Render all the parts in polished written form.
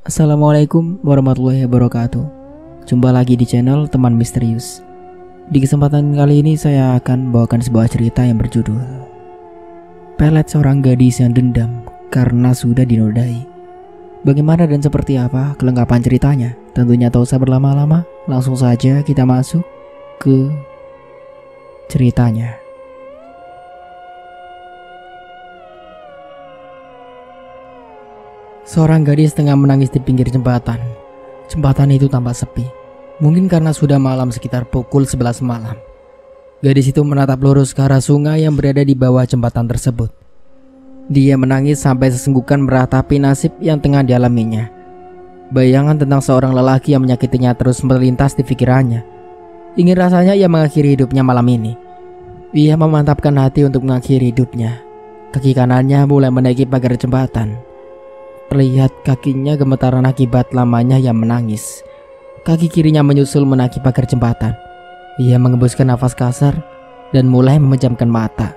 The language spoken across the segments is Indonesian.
Assalamualaikum warahmatullahi wabarakatuh. Jumpa lagi di channel Teman Misterius. Di kesempatan kali ini saya akan membawakan sebuah cerita yang berjudul Pelet Seorang Gadis Yang Dendam Karena Sudah Dinodai. Bagaimana dan seperti apa kelengkapan ceritanya? Tentunya tak usah berlama-lama, langsung saja kita masuk ke ceritanya. Seorang gadis tengah menangis di pinggir jembatan. Jembatan itu tampak sepi. Mungkin karena sudah malam sekitar pukul 11 malam. Gadis itu menatap lurus ke arah sungai yang berada di bawah jembatan tersebut. Dia menangis sampai sesenggukan meratapi nasib yang tengah dialaminya. Bayangan tentang seorang lelaki yang menyakitinya terus melintas di pikirannya. Ingin rasanya ia mengakhiri hidupnya malam ini. Ia memantapkan hati untuk mengakhiri hidupnya. Kaki kanannya mulai menaiki pagar jembatan. Terlihat kakinya gemetaran akibat lamanya ia menangis. Kaki kirinya menyusul menaiki pagar jembatan. Ia mengembuskan nafas kasar dan mulai memejamkan mata.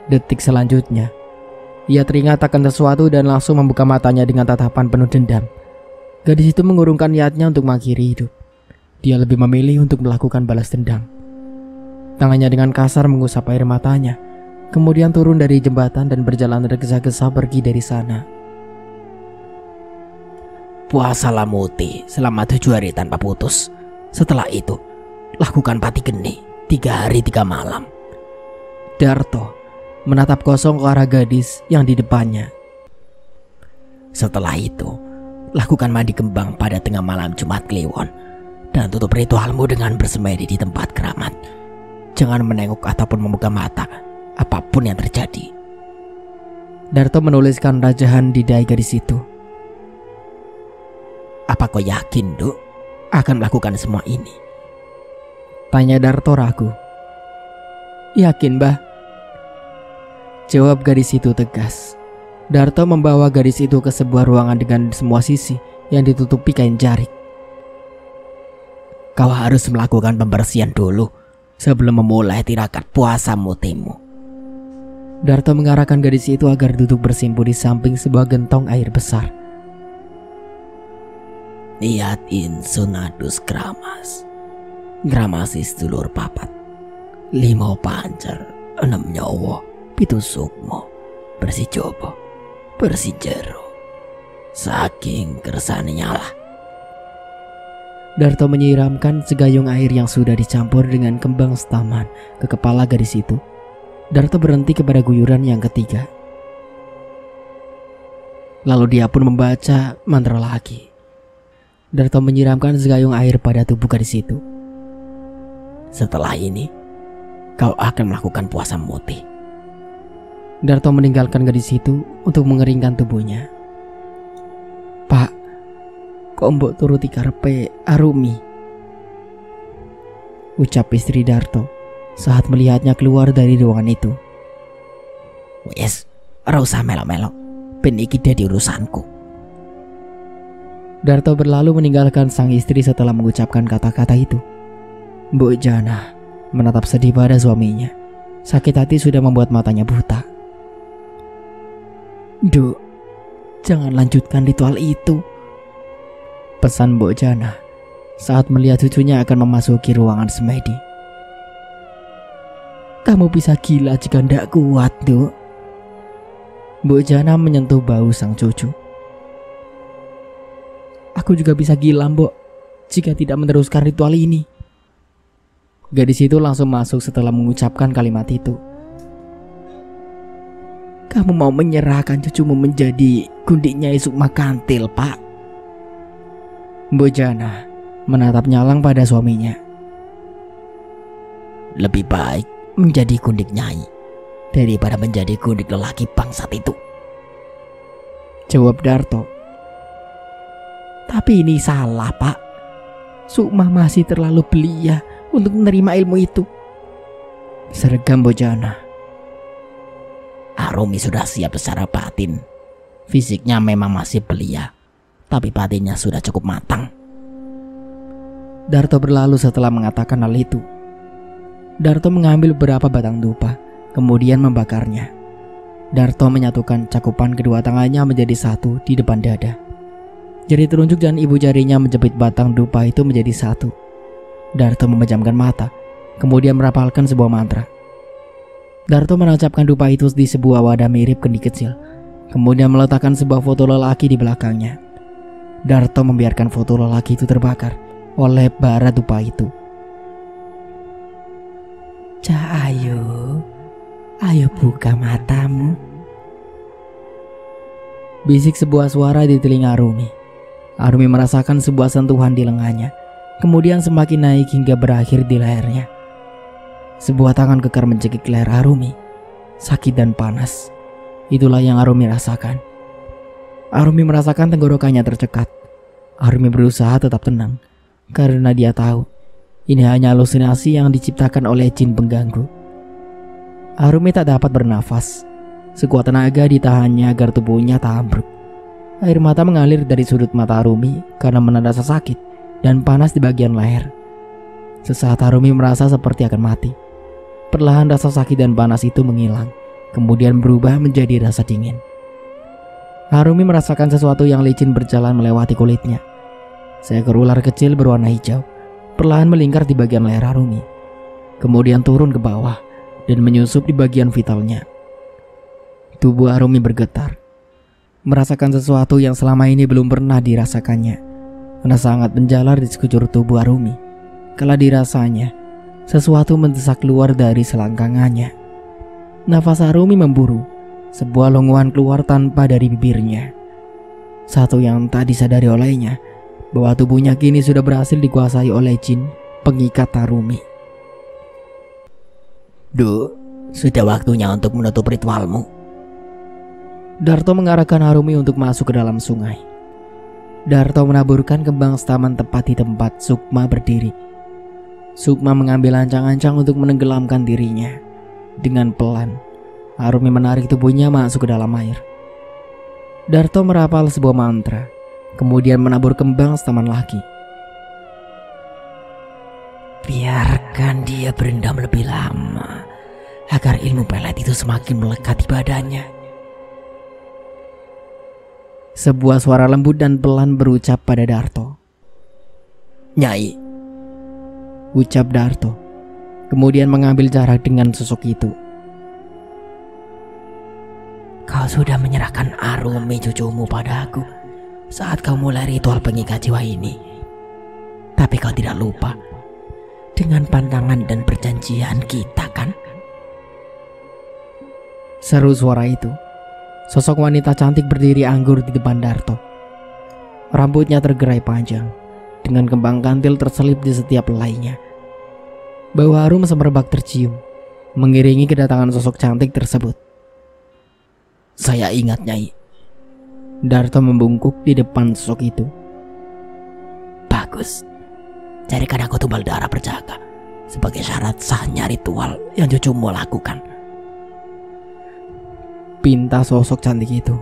Detik selanjutnya, ia teringat akan sesuatu dan langsung membuka matanya dengan tatapan penuh dendam. Gadis itu mengurungkan niatnya untuk mengakhiri hidup. Dia lebih memilih untuk melakukan balas dendam. Tangannya dengan kasar mengusap air matanya, kemudian turun dari jembatan dan berjalan tergesa-gesa pergi dari sana. Puasalah Muti selama 7 hari tanpa putus. Setelah itu, lakukan pati geni 3 hari 3 malam. Darto menatap kosong ke arah gadis yang di depannya. Setelah itu, lakukan mandi kembang pada tengah malam Jumat Kliwon. Dan tutup ritualmu dengan bersemedi di tempat keramat. Jangan menengok ataupun membuka mata, apapun yang terjadi. Darto menuliskan rajahan di dahi gadis itu. Apa kau yakin, Duk, akan melakukan semua ini? Tanya Darto ragu. Yakin, Bah? Jawab gadis itu tegas. Darto membawa gadis itu ke sebuah ruangan dengan semua sisi yang ditutupi kain jarik. Kau harus melakukan pembersihan dulu sebelum memulai tirakat puasa mutimu. Darto mengarahkan gadis itu agar duduk bersimpuh di samping sebuah gentong air besar. Niat insunadus gramas. Gramasis dulur papat. 5 pancer, 6 nyawa, 7 sukmo, bersih jobo, bersih jero. Saking kersane nyala. Darto menyiramkan segayung air yang sudah dicampur dengan kembang setaman ke kepala gadis itu. Darto berhenti kepada guyuran yang ketiga. Lalu dia pun membaca mantra lagi. Darto menyiramkan segayung air pada tubuh gadis itu. Setelah ini, kau akan melakukan puasa muti. Darto meninggalkan gadis itu untuk mengeringkan tubuhnya. Pak, kok mbok turuti karepe Arumi? Ucap istri Darto saat melihatnya keluar dari ruangan itu. Wes, ora usah melok-melok, ben iki dadi urusanku. Darto berlalu meninggalkan sang istri setelah mengucapkan kata-kata itu. Mbok Jana menatap sedih pada suaminya. Sakit hati sudah membuat matanya buta. Duk, jangan lanjutkan ritual itu, pesan Mbok Jana saat melihat cucunya akan memasuki ruangan semedi. Kamu bisa gila jika ndak kuat, Duk. Mbok Jana menyentuh bahu sang cucu. Aku juga bisa gila, Mbok, jika tidak meneruskan ritual ini. Gadis itu langsung masuk setelah mengucapkan kalimat itu. Kamu mau menyerahkan cucumu menjadi gundiknya Sukma Kantil, Pak? Mbok Jana menatap nyalang pada suaminya. Lebih baik menjadi gundik Nyai daripada menjadi gundik lelaki bangsat itu, jawab Darto. Tapi ini salah, Pak. Sukma masih terlalu belia untuk menerima ilmu itu, sergam Mbok Jana. Arumi sudah siap secara batin. Fisiknya memang masih belia, tapi batinnya sudah cukup matang. Darto berlalu setelah mengatakan hal itu. Darto mengambil beberapa batang dupa, kemudian membakarnya. Darto menyatukan cakupan kedua tangannya menjadi satu di depan dada. Jari telunjuk dan ibu jarinya menjepit batang dupa itu menjadi satu. Darto memejamkan mata, kemudian merapalkan sebuah mantra. Darto menancapkan dupa itu di sebuah wadah mirip kendi kecil, kemudian meletakkan sebuah foto lelaki di belakangnya. Darto membiarkan foto lelaki itu terbakar oleh bara dupa itu. Ayo buka matamu, bisik sebuah suara di telinga Arumi. Arumi merasakan sebuah sentuhan di lengannya, kemudian semakin naik hingga berakhir di lehernya. Sebuah tangan kekar mencekik leher Arumi, sakit dan panas. Itulah yang Arumi rasakan. Arumi merasakan tenggorokannya tercekat. Arumi berusaha tetap tenang, karena dia tahu ini hanya halusinasi yang diciptakan oleh jin pengganggu. Arumi tak dapat bernafas. Sekuat tenaga ditahannya agar tubuhnya tak ambruk. Air mata mengalir dari sudut mata Arumi karena menahan rasa sakit dan panas di bagian leher. Sesaat Arumi merasa seperti akan mati. Perlahan rasa sakit dan panas itu menghilang, kemudian berubah menjadi rasa dingin. Arumi merasakan sesuatu yang licin berjalan melewati kulitnya. Seekor ular kecil berwarna hijau perlahan melingkar di bagian leher Arumi, kemudian turun ke bawah dan menyusup di bagian vitalnya. Tubuh Arumi bergetar, merasakan sesuatu yang selama ini belum pernah dirasakannya. Rasa sangat menjalar di sekujur tubuh Arumi. Kala dirasanya, sesuatu mendesak keluar dari selangkangannya. Nafas Arumi memburu, sebuah longuan keluar tanpa dari bibirnya. Satu yang tak disadari olehnya, bahwa tubuhnya kini sudah berhasil dikuasai oleh jin pengikat Arumi. Sudah waktunya untuk menutup ritualmu. Darto mengarahkan Arumi untuk masuk ke dalam sungai. Darto menaburkan kembang setaman tepat di tempat Sukma berdiri. Sukma mengambil ancang-ancang untuk menenggelamkan dirinya. Dengan pelan, Arumi menarik tubuhnya masuk ke dalam air. Darto merapal sebuah mantra, kemudian menabur kembang setaman lagi. Biarkan dia berendam lebih lama, agar ilmu pelet itu semakin melekat di badannya. Sebuah suara lembut dan pelan berucap pada Darto. Nyai, ucap Darto, kemudian mengambil jarak dengan sosok itu. Kau sudah menyerahkan Arumi cucumu padaku saat kau mulai ritual pengikat jiwa ini. Tapi kau tidak lupa dengan pantangan dan perjanjian kita, kan? Seru suara itu. Sosok wanita cantik berdiri anggur di depan Darto. Rambutnya tergerai panjang, dengan kembang kantil terselip di setiap helainya. Bau harum semerbak tercium, mengiringi kedatangan sosok cantik tersebut. Saya ingat, Nyai. Darto membungkuk di depan sosok itu. Bagus. Carikan aku tumbal darah berjaga sebagai syarat sahnya ritual yang cucumu lakukan. Pinta sosok cantik itu.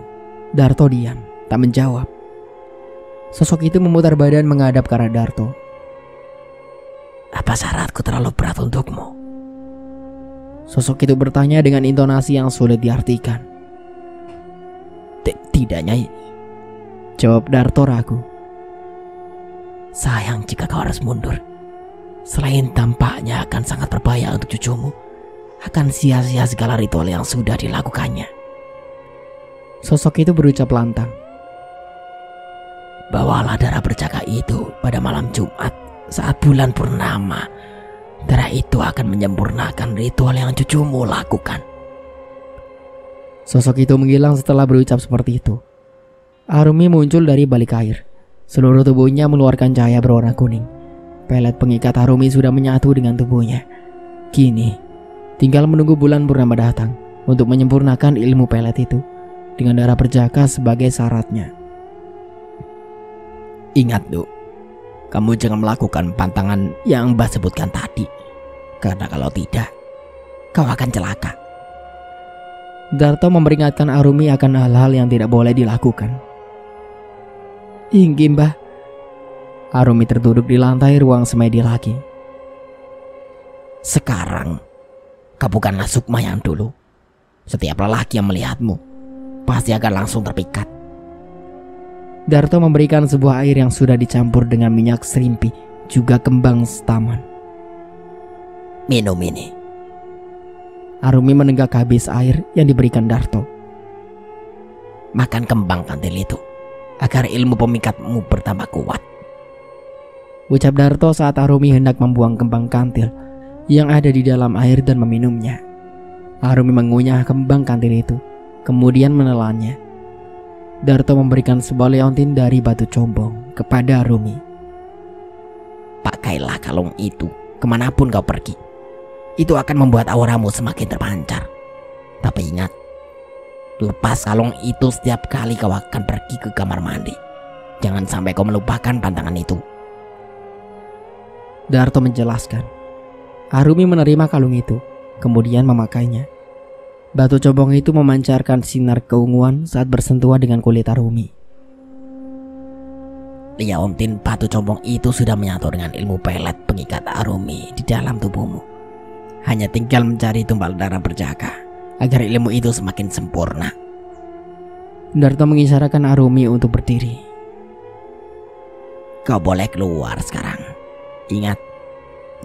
Darto diam, tak menjawab. Sosok itu memutar badan menghadap ke arah Darto. Apa syaratku terlalu berat untukmu? Sosok itu bertanya dengan intonasi yang sulit diartikan. Tidak, Nyai. Jawab Darto ragu. Sayang jika kau harus mundur. Selain tampaknya akan sangat berbahaya untuk cucumu, akan sia-sia segala ritual yang sudah dilakukannya. Sosok itu berucap lantang. Bawalah darah berjaga itu pada malam Jumat saat bulan purnama. Darah itu akan menyempurnakan ritual yang cucumu lakukan. Sosok itu menghilang setelah berucap seperti itu. Arumi muncul dari balik air. Seluruh tubuhnya mengeluarkan cahaya berwarna kuning. Pelet pengikat Arumi sudah menyatu dengan tubuhnya. Kini, tinggal menunggu bulan purnama datang untuk menyempurnakan ilmu pelet itu dengan darah berjaga sebagai syaratnya. Ingat, kamu jangan melakukan pantangan yang Mbah sebutkan tadi, karena kalau tidak, kau akan celaka. Darto memperingatkan Arumi akan hal-hal yang tidak boleh dilakukan. Inggih, Mbah. Arumi terduduk di lantai ruang semedi lagi. Sekarang, kau bukanlah Sukma yang dulu. Setiap lelaki yang melihatmu pasti akan langsung terpikat. Darto memberikan sebuah air yang sudah dicampur dengan minyak serimpi, juga kembang setaman. Minum ini. Arumi menenggak habis air yang diberikan Darto. Makan kembang kantil itu, agar ilmu pemikatmu bertambah kuat, ucap Darto saat Arumi hendak membuang kembang kantil yang ada di dalam air dan meminumnya. Arumi mengunyah kembang kantil itu, kemudian menelannya. Darto memberikan sebuah leontin dari batu combong kepada Arumi. Pakailah kalung itu kemanapun kau pergi. Itu akan membuat auramu semakin terpancar. Tapi ingat, lepas kalung itu setiap kali kau akan pergi ke kamar mandi. Jangan sampai kau melupakan pantangan itu. Darto menjelaskan. Arumi menerima kalung itu, kemudian memakainya. Batu combong itu memancarkan sinar keunguan saat bersentuhan dengan kulit Arumi. Leontin batu combong itu sudah menyatu dengan ilmu pelet pengikat Arumi di dalam tubuhmu. Hanya tinggal mencari tumbal darah berjaga agar ilmu itu semakin sempurna. Darto mengisyaratkan Arumi untuk berdiri. Kau boleh keluar sekarang. Ingat,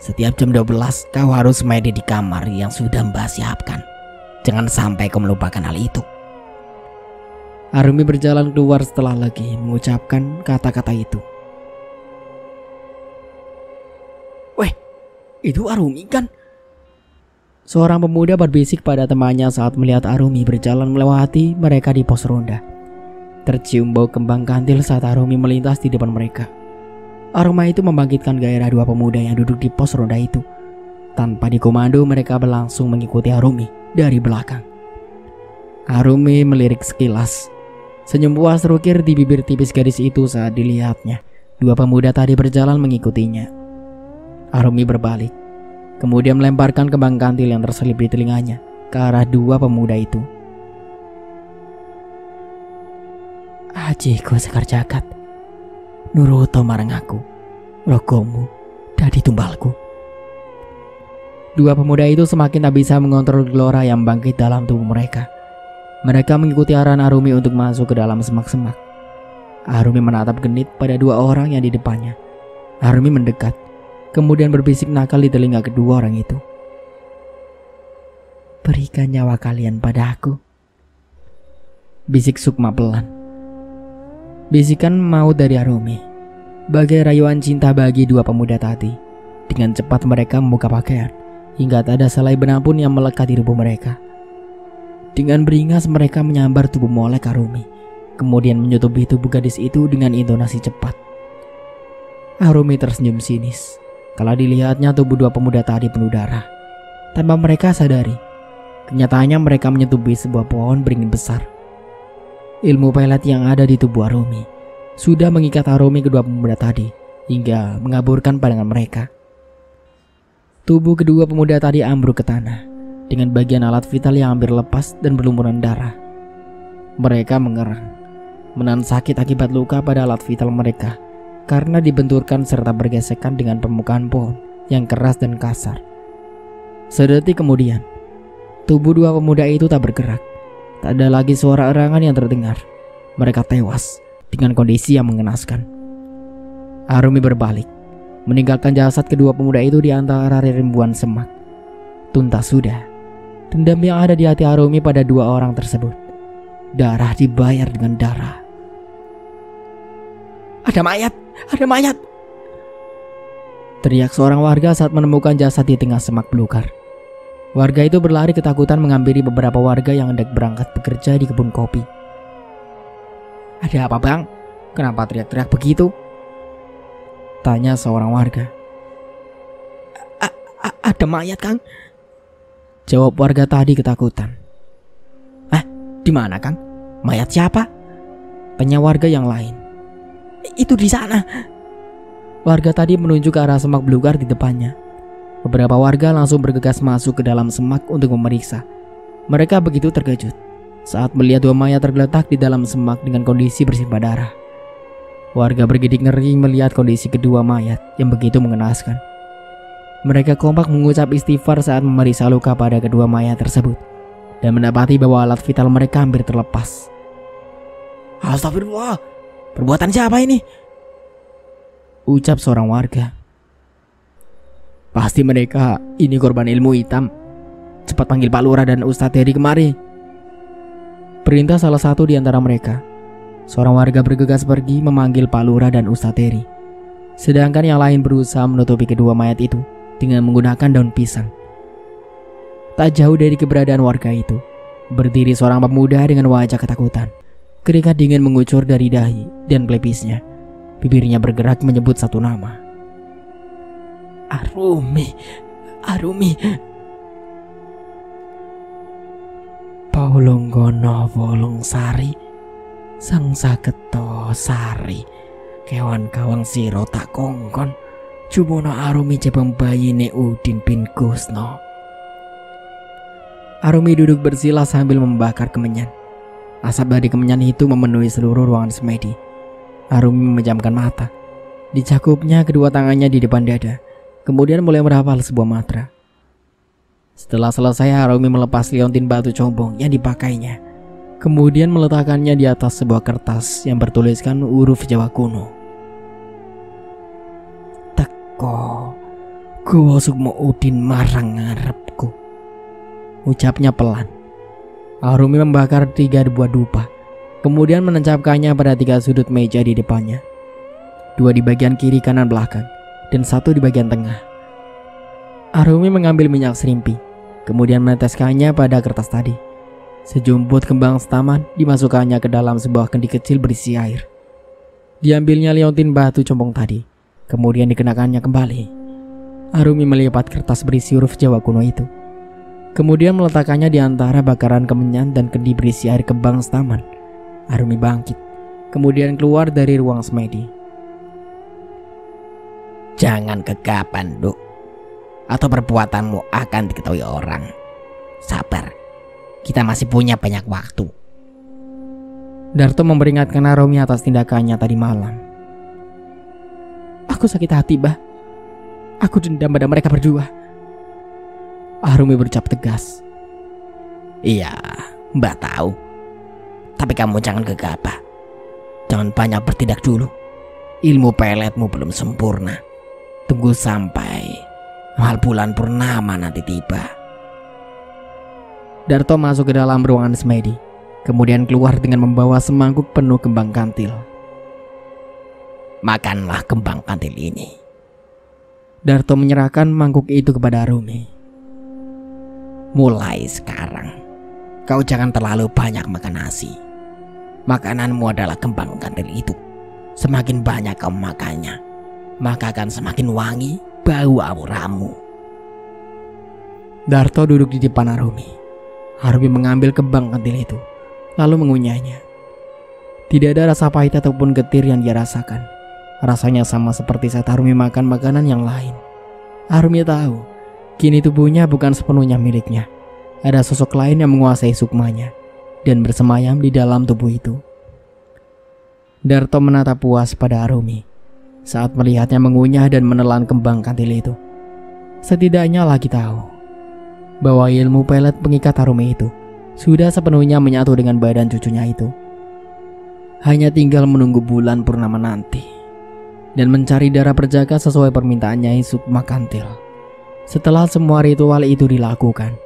setiap jam 12 kau harus mandi di kamar yang sudah Mbah siapkan. Jangan sampai kau melupakan hal itu. Arumi berjalan keluar setelah lagi mengucapkan kata-kata itu. Weh, itu Arumi kan? Seorang pemuda berbisik pada temannya saat melihat Arumi berjalan melewati mereka di pos ronda. Tercium bau kembang kantil saat Arumi melintas di depan mereka. Aroma itu membangkitkan gairah dua pemuda yang duduk di pos ronda itu. Tanpa dikomando, mereka berlangsung mengikuti Arumi dari belakang. Arumi melirik sekilas. Senyum puas terukir di bibir tipis gadis itu saat dilihatnya. Dua pemuda tadi berjalan mengikutinya. Arumi berbalik, kemudian melemparkan kembang kantil yang terselip di telinganya ke arah dua pemuda itu. Ajiku Sekar Jagat, nuruto marang aku, rogomu dadi tumbalku. Dua pemuda itu semakin tak bisa mengontrol gelora yang bangkit dalam tubuh mereka. Mereka mengikuti arahan Arumi untuk masuk ke dalam semak-semak. Arumi menatap genit pada dua orang yang di depannya. Arumi mendekat, kemudian berbisik nakal di telinga kedua orang itu. Berikan nyawa kalian pada aku, bisik Sukma pelan. Bisikan maut dari Arumi, bagai rayuan cinta bagi dua pemuda tadi. Dengan cepat mereka membuka pakaian, hingga tak ada selai benang pun yang melekat di tubuh mereka. Dengan beringas mereka menyambar tubuh molek Arumi, kemudian menyutupi tubuh gadis itu dengan intonasi cepat. Arumi tersenyum sinis kalau dilihatnya tubuh dua pemuda tadi penuh darah. Tanpa mereka sadari, kenyataannya mereka menyetubi sebuah pohon beringin besar. Ilmu pelet yang ada di tubuh Arumi sudah mengikat Arumi kedua pemuda tadi hingga mengaburkan pandangan mereka. Tubuh kedua pemuda tadi ambruk ke tanah dengan bagian alat vital yang hampir lepas dan berlumuran darah. Mereka mengerang, menahan sakit akibat luka pada alat vital mereka karena dibenturkan serta bergesekan dengan permukaan pohon yang keras dan kasar. Sedetik kemudian, tubuh dua pemuda itu tak bergerak. Tak ada lagi suara erangan yang terdengar. Mereka tewas dengan kondisi yang mengenaskan. Arumi berbalik, meninggalkan jasad kedua pemuda itu di antara rimbuan semak. Tuntas sudah dendam yang ada di hati Arumi pada dua orang tersebut. Darah dibayar dengan darah. Ada mayat, ada mayat, teriak seorang warga saat menemukan jasad di tengah semak belukar. Warga itu berlari ketakutan menghampiri beberapa warga yang hendak berangkat bekerja di kebun kopi. Ada apa bang? Kenapa teriak-teriak begitu? Tanya seorang warga. Ada mayat kang, jawab warga tadi ketakutan. Di mana kang? Mayat siapa? Tanya warga yang lain. Itu di sana. Warga tadi menunjuk ke arah semak belukar di depannya. Beberapa warga langsung bergegas masuk ke dalam semak untuk memeriksa. Mereka begitu terkejut saat melihat dua mayat tergeletak di dalam semak dengan kondisi bersimbah darah. Warga bergidik ngeri melihat kondisi kedua mayat yang begitu mengenaskan. Mereka kompak mengucap istighfar saat memeriksa luka pada kedua mayat tersebut dan mendapati bahwa alat vital mereka hampir terlepas. Astagfirullah, Perbuatan siapa ini? Ucap seorang warga. Pasti mereka ini korban ilmu hitam. Cepat panggil Pak Lurah dan Ustadz Heri kemari. Perintah salah satu di antara mereka. Seorang warga bergegas pergi memanggil Pak Lurah dan Ustadz Heri. Sedangkan yang lain berusaha menutupi kedua mayat itu dengan menggunakan daun pisang. Tak jauh dari keberadaan warga itu, berdiri seorang pemuda dengan wajah ketakutan. Keringat dingin mengucur dari dahi dan pelepisnya. Bibirnya bergerak menyebut satu nama. Arumi, Arumi. Paulonggono Wolong Sari, Sang Saketo Sari, kewan kawang siro tak kongkon, Jumono Arumi jebang bayine Udin bin Gusno. Arumi duduk bersila sambil membakar kemenyan. Asap dari kemenyan itu memenuhi seluruh ruangan semedi. Arumi memejamkan mata. Dicakupnya kedua tangannya di depan dada, kemudian mulai merapal sebuah mantra. Setelah selesai, Arumi melepas liontin batu combong yang dipakainya, kemudian meletakkannya di atas sebuah kertas yang bertuliskan huruf Jawa kuno. Teko, Guwa Sukmo Udin marang ngarepku, ucapnya pelan. Arumi membakar 3 buah dupa, kemudian menancapkannya pada 3 sudut meja di depannya. 2 di bagian kiri kanan belakang, dan 1 di bagian tengah. Arumi mengambil minyak serimpi, kemudian meneteskannya pada kertas tadi. Sejumput kembang setaman dimasukkannya ke dalam sebuah kendi kecil berisi air. Diambilnya liontin batu combong tadi, kemudian dikenakannya kembali. Arumi melipat kertas berisi huruf Jawa kuno itu, kemudian meletakkannya di antara bakaran kemenyan dan kendi berisi air kembang setaman. Arumi bangkit, kemudian keluar dari ruang semedi. Jangan kegapan, Duk, atau perbuatanmu akan diketahui orang. Sabar, kita masih punya banyak waktu. Darto memperingatkan Arumi atas tindakannya tadi malam. Aku sakit hati, Bah. Aku dendam pada mereka berdua. Arumi berucap tegas. Iya, Mbak tahu. Tapi kamu jangan gegabah. Jangan banyak bertindak dulu. Ilmu peletmu belum sempurna. Tunggu sampai hal bulan purnama nanti tiba. Darto masuk ke dalam ruangan semedi, kemudian keluar dengan membawa semangkuk penuh kembang kantil. Makanlah kembang kantil ini. Darto menyerahkan mangkuk itu kepada Arumi. Mulai sekarang, kau jangan terlalu banyak makan nasi. Makananmu adalah kembang kantil itu. Semakin banyak kau makannya, maka akan semakin wangi bau auramu. Darto duduk di depan Arumi. Arumi mengambil kembang kantil itu, lalu mengunyahnya. Tidak ada rasa pahit ataupun getir yang dia rasakan. Rasanya sama seperti saat Arumi makan makanan yang lain. Arumi tahu, kini tubuhnya bukan sepenuhnya miliknya. Ada sosok lain yang menguasai sukmanya dan bersemayam di dalam tubuh itu. Darto menatap puas pada Arumi saat melihatnya mengunyah dan menelan kembang kantil itu. Setidaknya lagi tahu bahwa ilmu pelet pengikat Arumi itu sudah sepenuhnya menyatu dengan badan cucunya itu. Hanya tinggal menunggu bulan purnama nanti dan mencari darah perjaka sesuai permintaan Nyai Sukma Kantil. Setelah semua ritual itu dilakukan,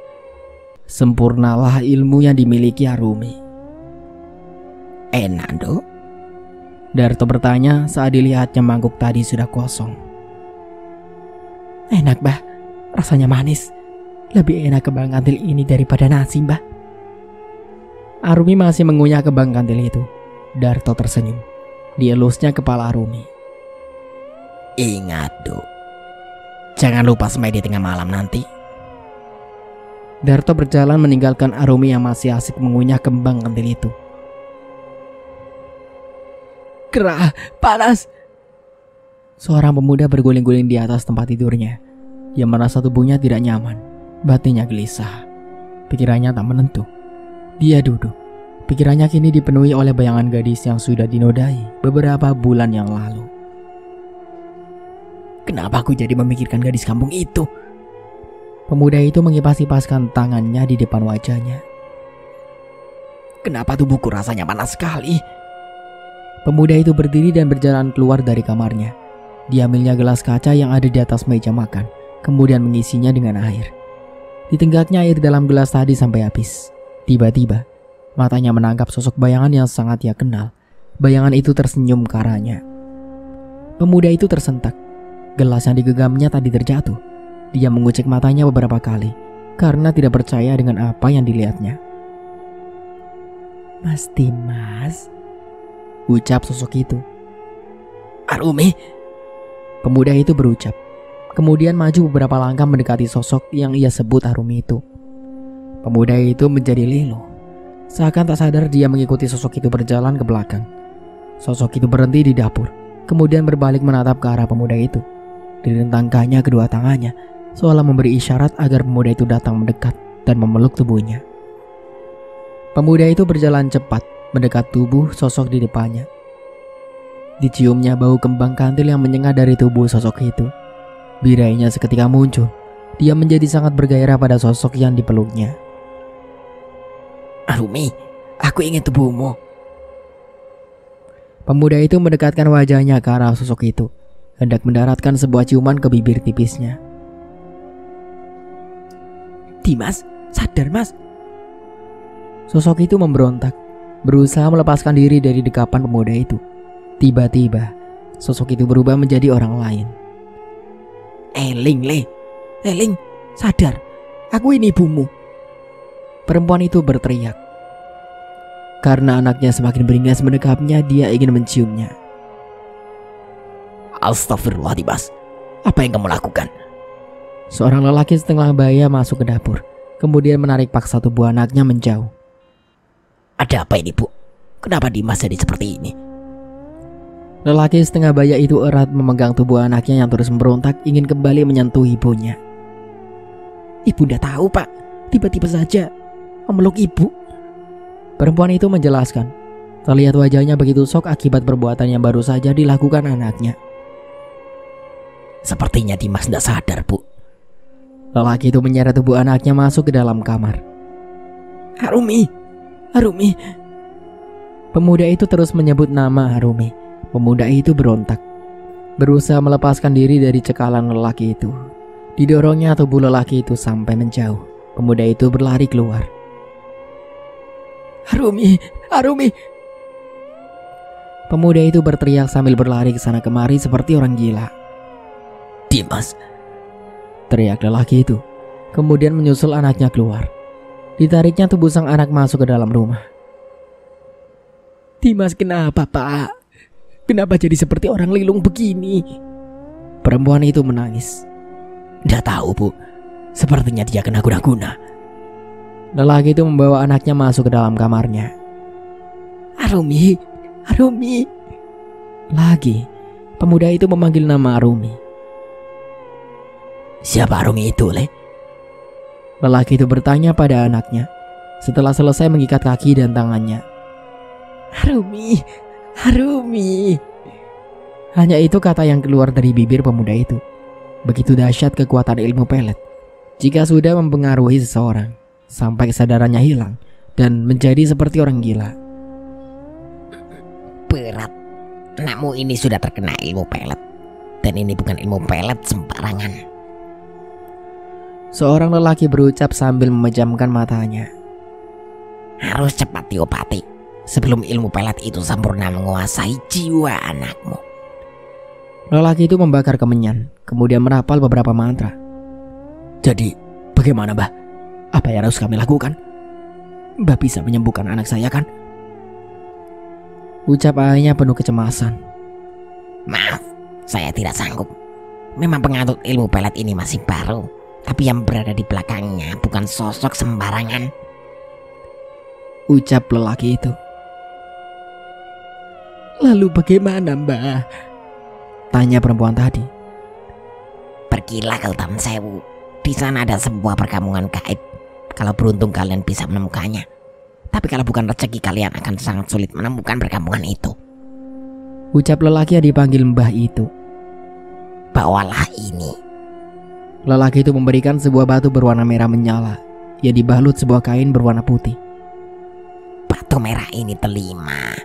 sempurnalah ilmu yang dimiliki Arumi. Enak, Dok? Darto bertanya saat dilihatnya mangkuk tadi sudah kosong. Enak, Bah. Rasanya manis. Lebih enak kembang kantil ini daripada nasi, Bah. Arumi masih mengunyah kembang kantil itu. Darto tersenyum. Dielusnya kepala Arumi. Ingat, Dok. Jangan lupa semedi tengah malam nanti. Darto berjalan meninggalkan Arumi yang masih asik mengunyah kembang kantil itu. Gerah, panas. Seorang pemuda berguling-guling di atas tempat tidurnya. Dia merasa tubuhnya tidak nyaman. Batinnya gelisah. Pikirannya tak menentu. Dia duduk. Pikirannya kini dipenuhi oleh bayangan gadis yang sudah dinodai beberapa bulan yang lalu. Kenapa aku jadi memikirkan gadis kampung itu? Pemuda itu mengipas-ipaskan tangannya di depan wajahnya. Kenapa tubuhku rasanya panas sekali? Pemuda itu berdiri dan berjalan keluar dari kamarnya. Diambilnya gelas kaca yang ada di atas meja makan, kemudian mengisinya dengan air. Ditenggaknya air dalam gelas tadi sampai habis. Tiba-tiba, matanya menangkap sosok bayangan yang sangat ia kenal. Bayangan itu tersenyum ke arahnya. Pemuda itu tersentak. Gelas yang digenggamnya tadi terjatuh. Dia mengucek matanya beberapa kali karena tidak percaya dengan apa yang dilihatnya. "Mas Dimas," ucap sosok itu. Arumi. Pemuda itu berucap. Kemudian maju beberapa langkah mendekati sosok yang ia sebut Arumi itu. Pemuda itu menjadi lilo. Seakan tak sadar dia mengikuti sosok itu berjalan ke belakang. Sosok itu berhenti di dapur, kemudian berbalik menatap ke arah pemuda itu. Direntangkannya kedua tangannya, seolah memberi isyarat agar pemuda itu datang mendekat dan memeluk tubuhnya. Pemuda itu berjalan cepat, mendekat tubuh sosok di depannya. Diciumnya bau kembang kantil yang menyengat dari tubuh sosok itu. Birainya seketika muncul. Dia menjadi sangat bergairah pada sosok yang dipeluknya. Arumi, aku ingin tubuhmu. Pemuda itu mendekatkan wajahnya ke arah sosok itu, hendak mendaratkan sebuah ciuman ke bibir tipisnya. Dimas, sadar mas. Sosok itu memberontak, berusaha melepaskan diri dari dekapan pemuda itu. Tiba-tiba, sosok itu berubah menjadi orang lain. Ling, sadar, aku ini ibumu. Perempuan itu berteriak. Karena anaknya semakin beringas mendekapnya, dia ingin menciumnya. Astagfirullah Dimas, apa yang kamu lakukan? Seorang lelaki setengah baya masuk ke dapur, kemudian menarik paksa tubuh anaknya menjauh. Ada apa ini bu? Kenapa Dimas jadi seperti ini? Lelaki setengah baya itu erat memegang tubuh anaknya yang terus memberontak ingin kembali menyentuh ibunya. Ibunda tahu pak, tiba-tiba saja memeluk ibu. Perempuan itu menjelaskan. Terlihat wajahnya begitu shock akibat perbuatan yang baru saja dilakukan anaknya. Sepertinya Dimas tidak sadar bu. Lelaki itu menyeret tubuh anaknya masuk ke dalam kamar. Arumi. Pemuda itu terus menyebut nama Arumi. Pemuda itu berontak, berusaha melepaskan diri dari cekalan lelaki itu. Didorongnya tubuh lelaki itu sampai menjauh. Pemuda itu berlari keluar. Arumi. Pemuda itu berteriak sambil berlari ke sana kemari seperti orang gila. Dimas, teriak lelaki itu, kemudian menyusul anaknya keluar. Ditariknya tubuh sang anak masuk ke dalam rumah. Dimas kenapa pak? Kenapa jadi seperti orang lilung begini? Perempuan itu menangis. Tidak tahu bu, sepertinya dia kena guna-guna. Lelaki itu membawa anaknya masuk ke dalam kamarnya. Arumi. Lagi, pemuda itu memanggil nama Arumi. Siapa Arumi itu, Le? Lelaki itu bertanya pada anaknya setelah selesai mengikat kaki dan tangannya. Arumi. Hanya itu kata yang keluar dari bibir pemuda itu. Begitu dahsyat kekuatan ilmu pelet. Jika sudah mempengaruhi seseorang sampai kesadarannya hilang dan menjadi seperti orang gila. Berat. Anakmu ini sudah terkena ilmu pelet. Dan ini bukan ilmu pelet sembarangan. Seorang lelaki berucap sambil memejamkan matanya. Harus cepat diobati sebelum ilmu pelet itu sempurna menguasai jiwa anakmu. Lelaki itu membakar kemenyan, kemudian merapal beberapa mantra. Jadi, bagaimana, Mbah? Apa yang harus kami lakukan? Mbah bisa menyembuhkan anak saya, kan? Ucap ayahnya penuh kecemasan. Maaf, saya tidak sanggup. Memang penganut ilmu pelet ini masih baru, tapi yang berada di belakangnya bukan sosok sembarangan. Ucap lelaki itu. Lalu bagaimana, Mbah? Tanya perempuan tadi. Pergilah ke Hutan Sewu. Di sana ada sebuah perkampungan gaib. Kalau beruntung kalian bisa menemukannya. Tapi kalau bukan rezeki kalian akan sangat sulit menemukan perkampungan itu. Ucap lelaki yang dipanggil Mbah itu. Bawalah ini. Lelaki itu memberikan sebuah batu berwarna merah menyala yang dibalut sebuah kain berwarna putih. Batu merah ini telima.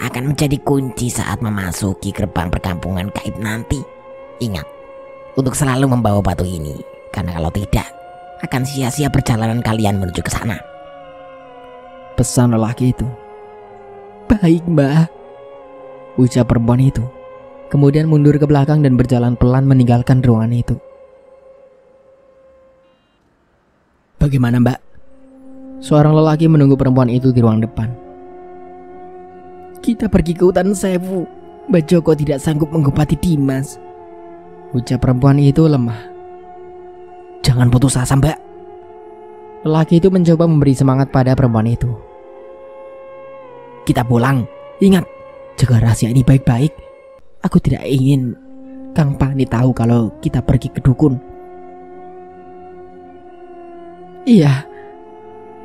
akan menjadi kunci saat memasuki gerbang perkampungan gaib nanti. Ingat, untuk selalu membawa batu ini, karena kalau tidak, akan sia-sia perjalanan kalian menuju ke sana. Pesan lelaki itu. Baik, Mbah, ucap perempuan itu. Kemudian mundur ke belakang dan berjalan pelan meninggalkan ruangan itu. Bagaimana, Mbak? Seorang lelaki menunggu perempuan itu di ruang depan. Kita pergi ke hutan Sewu. Mbak Joko tidak sanggup mengobati Dimas, ucap perempuan itu lemah. Jangan putus asa, Mbak. Lelaki itu mencoba memberi semangat pada perempuan itu. Kita pulang. Ingat, jaga rahasia ini baik-baik. Aku tidak ingin Kang Pani tahu kalau kita pergi ke dukun. Iya.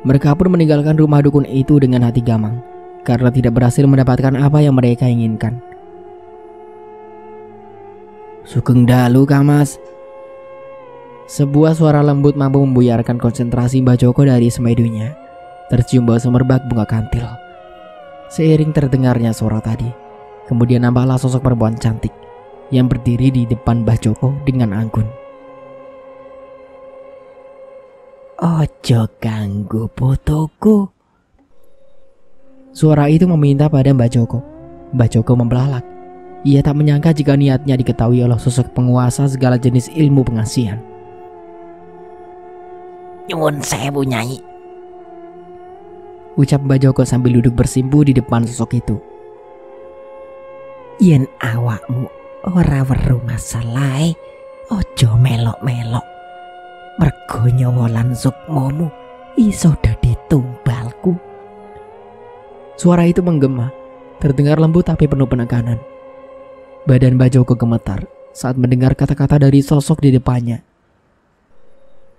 Mereka pun meninggalkan rumah dukun itu dengan hati gamang, karena tidak berhasil mendapatkan apa yang mereka inginkan. Sugeng dalu, Kamas. Sebuah suara lembut mampu membuyarkan konsentrasi Mbak Joko dari semedinya. Tercium bau semerbak bunga kantil. Seiring terdengarnya suara tadi, kemudian nampaklah sosok perempuan cantik yang berdiri di depan Mbah Joko dengan anggun. Ojo ganggu fotoku. Suara itu meminta pada Mbah Joko. Mbah Joko membelalak. Ia tak menyangka jika niatnya diketahui oleh sosok penguasa segala jenis ilmu pengasihan. Nyuwun sewu, Nyai, ucap Mbah Joko sambil duduk bersimpu di depan sosok itu. Yen awakmu ora weruh masalahe, ojo melok-melok. Mergo nyawa lan sukmamu iso dadi tumbalku. Suara itu menggema, terdengar lembut tapi penuh penekanan. Badan Mbah Joko gemetar saat mendengar kata-kata dari sosok di depannya.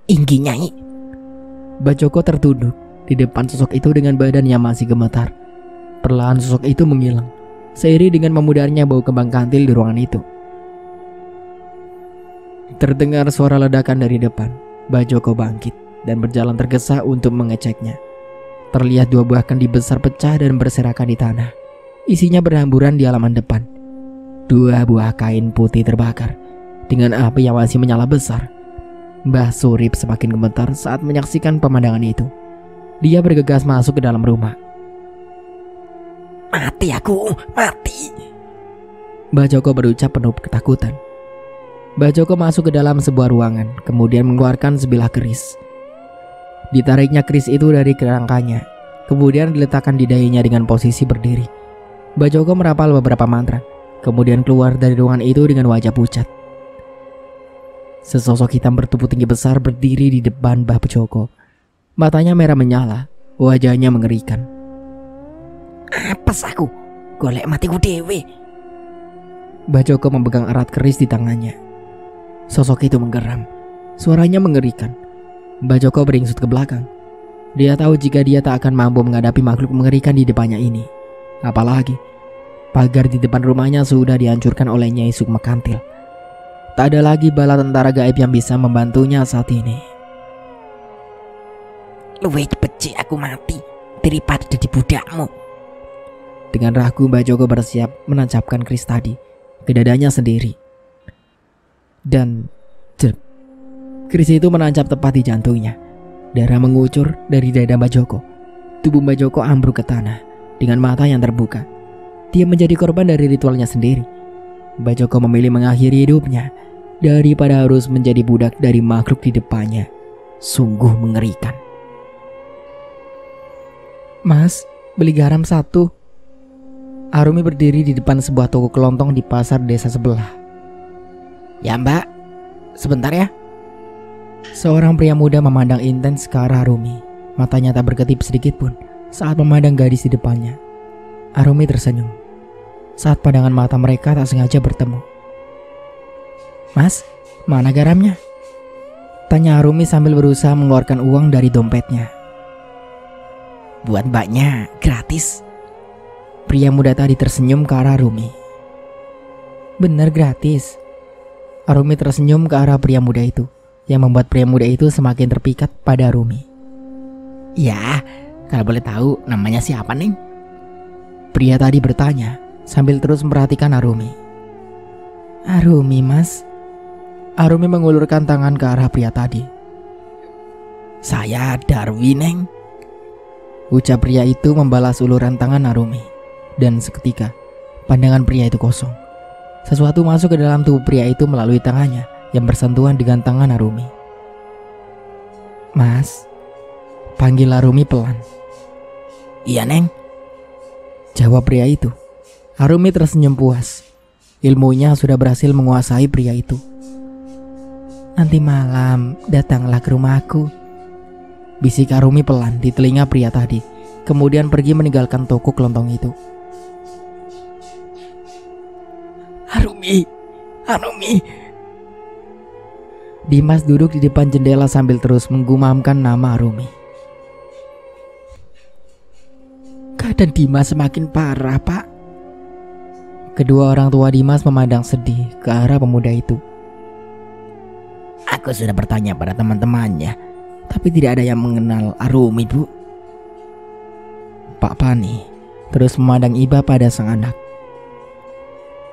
Inggi, Nyai. Mbah Joko tertunduk di depan sosok itu dengan badan yang masih gemetar. Perlahan sosok itu menghilang, seiring dengan memudarnya bau kembang kantil di ruangan itu. Terdengar suara ledakan dari depan. Mbah Joko bangkit dan berjalan tergesa untuk mengeceknya. Terlihat dua buah kendi besar pecah dan berserakan di tanah. Isinya berhamburan di halaman depan. Dua buah kain putih terbakar dengan api yang masih menyala besar. Mbah Surip semakin gemetar saat menyaksikan pemandangan itu. Dia bergegas masuk ke dalam rumah. Mati aku, mati. Mbah Joko berucap penuh ketakutan. Mbah Joko masuk ke dalam sebuah ruangan, kemudian mengeluarkan sebilah keris. Ditariknya keris itu dari kerangkanya, kemudian diletakkan di dahinya dengan posisi berdiri. Mbah Joko merapal beberapa mantra, kemudian keluar dari ruangan itu dengan wajah pucat. Sesosok hitam bertubuh tinggi besar berdiri di depan Mbah Joko. Matanya merah menyala, wajahnya mengerikan. Apes aku, golek matiku dewe. Mbah Joko memegang erat keris di tangannya. Sosok itu menggeram, suaranya mengerikan. Mbah Joko beringsut ke belakang. Dia tahu jika dia tak akan mampu menghadapi makhluk mengerikan di depannya ini. Apalagi, pagar di depan rumahnya sudah dihancurkan oleh Nyai Sukma Kantil. Tak ada lagi bala tentara gaib yang bisa membantunya saat ini. Luwih becik aku mati daripada jadi budakmu. Dengan ragu Mbah Joko bersiap menancapkan keris tadi ke dadanya sendiri. Dan jep, keris itu menancap tepat di jantungnya. Darah mengucur dari dada Mbah Joko. Tubuh Mbah Joko ambruk ke tanah dengan mata yang terbuka. Dia menjadi korban dari ritualnya sendiri. Mbah Joko memilih mengakhiri hidupnya daripada harus menjadi budak dari makhluk di depannya. Sungguh mengerikan. Mas, beli garam 1. Arumi berdiri di depan sebuah toko kelontong di pasar desa sebelah. Ya, Mbak, sebentar ya. Seorang pria muda memandang intens ke arah Arumi. Matanya tak berkedip sedikit pun saat memandang gadis di depannya. Arumi tersenyum saat pandangan mata mereka tak sengaja bertemu. Mas, mana garamnya? Tanya Arumi sambil berusaha mengeluarkan uang dari dompetnya. Buat mbaknya gratis. Pria muda tadi tersenyum ke arah Arumi. Benar gratis. Arumi tersenyum ke arah pria muda itu, yang membuat pria muda itu semakin terpikat pada Arumi. Ya, kalau boleh tahu namanya siapa, Neng? Pria tadi bertanya sambil terus memperhatikan Arumi. Arumi, Mas? Arumi mengulurkan tangan ke arah pria tadi. Saya Darwin, Neng. Ucap pria itu membalas uluran tangan Arumi. Dan seketika pandangan pria itu kosong. Sesuatu masuk ke dalam tubuh pria itu melalui tangannya yang bersentuhan dengan tangan Arumi. Mas, panggil Arumi pelan. Iya, Neng. Jawab pria itu. Arumi tersenyum puas. Ilmunya sudah berhasil menguasai pria itu. Nanti malam datanglah ke rumahku, bisik Arumi pelan di telinga pria tadi. Kemudian pergi meninggalkan toko kelontong itu. Arumi. Dimas duduk di depan jendela sambil terus menggumamkan nama Arumi. Keadaan Dimas semakin parah, Pak. Kedua orang tua Dimas memandang sedih ke arah pemuda itu. Aku sudah bertanya pada teman-temannya, tapi tidak ada yang mengenal Arumi, Bu. Pak Pani terus memandang iba pada sang anak.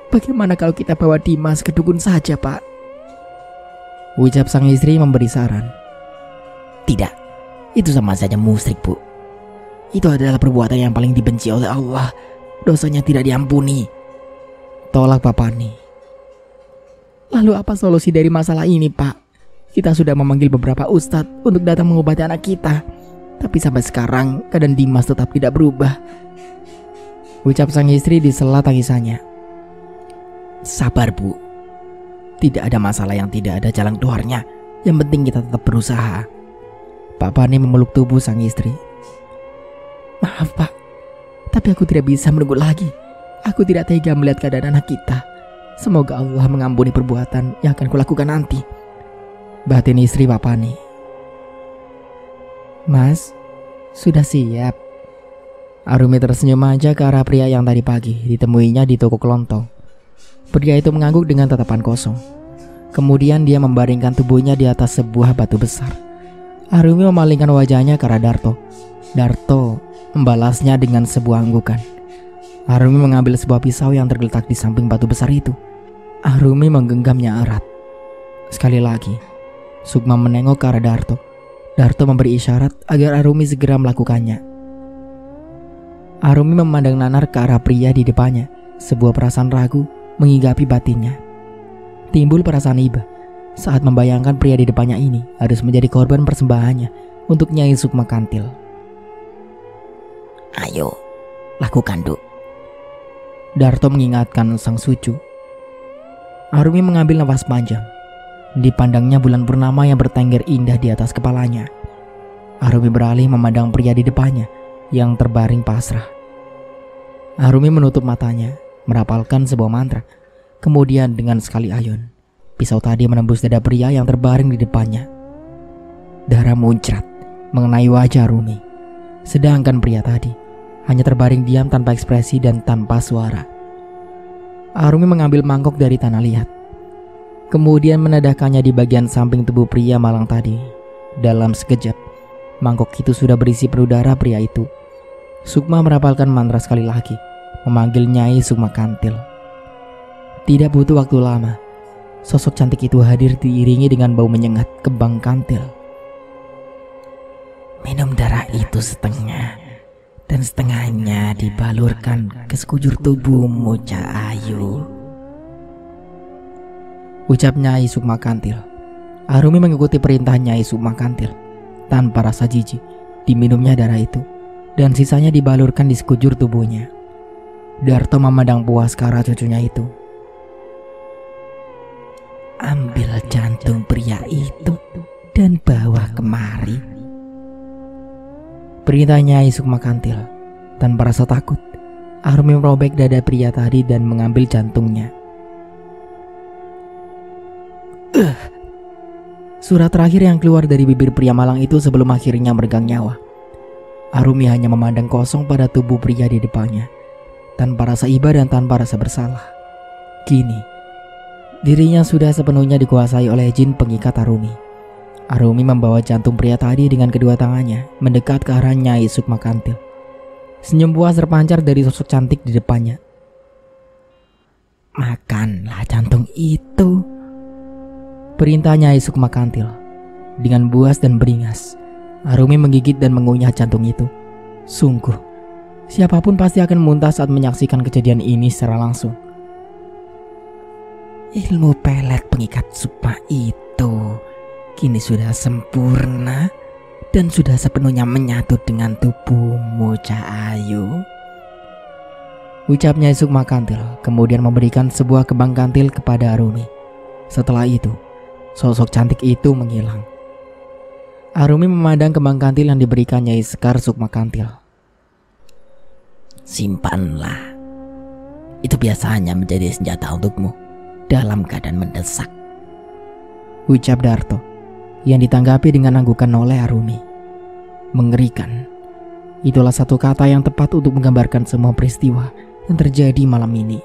Bagaimana kalau kita bawa Dimas ke dukun saja, Pak? Ucap sang istri memberi saran. Tidak, itu sama saja musyrik, Bu. Itu adalah perbuatan yang paling dibenci oleh Allah. Dosanya tidak diampuni, tolak Pak Pani. Lalu apa solusi dari masalah ini, Pak? Kita sudah memanggil beberapa ustadz untuk datang mengobati anak kita, tapi sampai sekarang keadaan Dimas tetap tidak berubah. Ucap sang istri di sela tangisannya. Sabar, Bu. Tidak ada masalah yang tidak ada jalan keluarnya. Yang penting kita tetap berusaha. Pak Pani memeluk tubuh sang istri. Maaf, Pak, tapi aku tidak bisa menunggu lagi. Aku tidak tega melihat keadaan anak kita. Semoga Allah mengampuni perbuatan yang akan kulakukan nanti, batin istri Pak Pani. Mas, sudah siap? Arumi tersenyum aja ke arah pria yang tadi pagi ditemuinya di toko kelontong. Pria itu mengangguk dengan tatapan kosong. Kemudian dia membaringkan tubuhnya di atas sebuah batu besar. Arumi memalingkan wajahnya ke arah Darto. Darto membalasnya dengan sebuah anggukan. Arumi mengambil sebuah pisau yang tergeletak di samping batu besar itu. Arumi menggenggamnya erat. Sekali lagi, Sukma menengok ke arah Darto. Darto memberi isyarat agar Arumi segera melakukannya. Arumi memandang nanar ke arah pria di depannya. Sebuah perasaan ragu menghigapi batinnya. Timbul perasaan iba saat membayangkan pria di depannya ini harus menjadi korban persembahannya untuk Nyai Sukma Kantil. Ayo, lakukan, Duk. Darto mengingatkan sang sucu. Arumi mengambil nafas panjang. Dipandangnya bulan purnama yang bertengger indah di atas kepalanya. Arumi beralih memandang pria di depannya yang terbaring pasrah. Arumi menutup matanya, merapalkan sebuah mantra. Kemudian dengan sekali ayun, pisau tadi menembus dada pria yang terbaring di depannya. Darah muncrat mengenai wajah Arumi. Sedangkan pria tadi hanya terbaring diam tanpa ekspresi dan tanpa suara. Arumi mengambil mangkok dari tanah liat. Kemudian menadahkannya di bagian samping tubuh pria malang tadi. Dalam sekejap, mangkok itu sudah berisi penuh darah pria itu. Sukma merapalkan mantra sekali lagi, memanggil Nyai Sukma Kantil. Tidak butuh waktu lama, sosok cantik itu hadir diiringi dengan bau menyengat kembang kantil. Minum darah itu setengah, dan setengahnya dibalurkan ke sekujur tubuhmu, Cak Ayu. Ucap Nyai Sukma Kantil. Arumi mengikuti perintah Nyai Sukma Kantil. Tanpa rasa jijik, diminumnya darah itu, dan sisanya dibalurkan di sekujur tubuhnya. Darto memandang puas ke arah cucunya itu. Ambil jantung pria itu dan bawa kemari, perintah Nyai Sukma Kantil. Tanpa rasa takut, Arumi merobek dada pria tadi dan mengambil jantungnya. Surat terakhir yang keluar dari bibir pria malang itu sebelum akhirnya meregang nyawa. Arumi hanya memandang kosong pada tubuh pria di depannya, tanpa rasa iba dan tanpa rasa bersalah. Kini, dirinya sudah sepenuhnya dikuasai oleh jin pengikat Arumi. Arumi membawa jantung pria tadi dengan kedua tangannya mendekat ke arah Nyai Sukma Kantil. Senyum puas terpancar dari sosok cantik di depannya. Makanlah jantung itu. Perintahnya Nyai Sukma Kantil. Dengan buas dan beringas, Arumi menggigit dan mengunyah jantung itu. Sungguh, siapapun pasti akan muntah saat menyaksikan kejadian ini secara langsung. Ilmu pelet pengikat Sukma itu kini sudah sempurna dan sudah sepenuhnya menyatu dengan tubuhmu, Cahayu. Ucap Nyai Sukma Kantil, kemudian memberikan sebuah kembang kantil kepada Arumi. Setelah itu, sosok cantik itu menghilang. Arumi memandang kembang kantil yang diberikan Nyai Sekar Sukma Kantil. Simpanlah. Itu biasanya menjadi senjata untukmu dalam keadaan mendesak. Ucap Darto, yang ditanggapi dengan anggukan oleh Arumi. Mengerikan. Itulah satu kata yang tepat untuk menggambarkan semua peristiwa yang terjadi malam ini.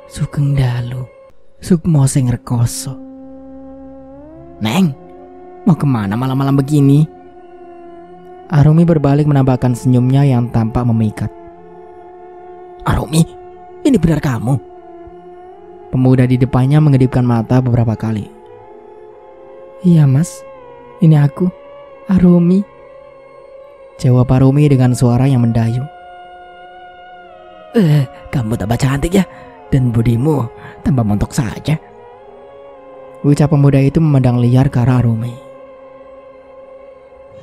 Sugeng Dalu, Sukmo sing rekoso. Neng, mau kemana malam-malam begini? Arumi berbalik menampakkan senyumnya yang tampak memikat. Arumi, ini benar kamu? Pemuda di depannya mengedipkan mata beberapa kali. Iya mas, ini aku, Arumi. Jawab Arumi dengan suara yang mendayu. Kamu tambah cantik ya, dan budimu tambah montok saja. Ucap pemuda itu memandang liar ke arah Arumi.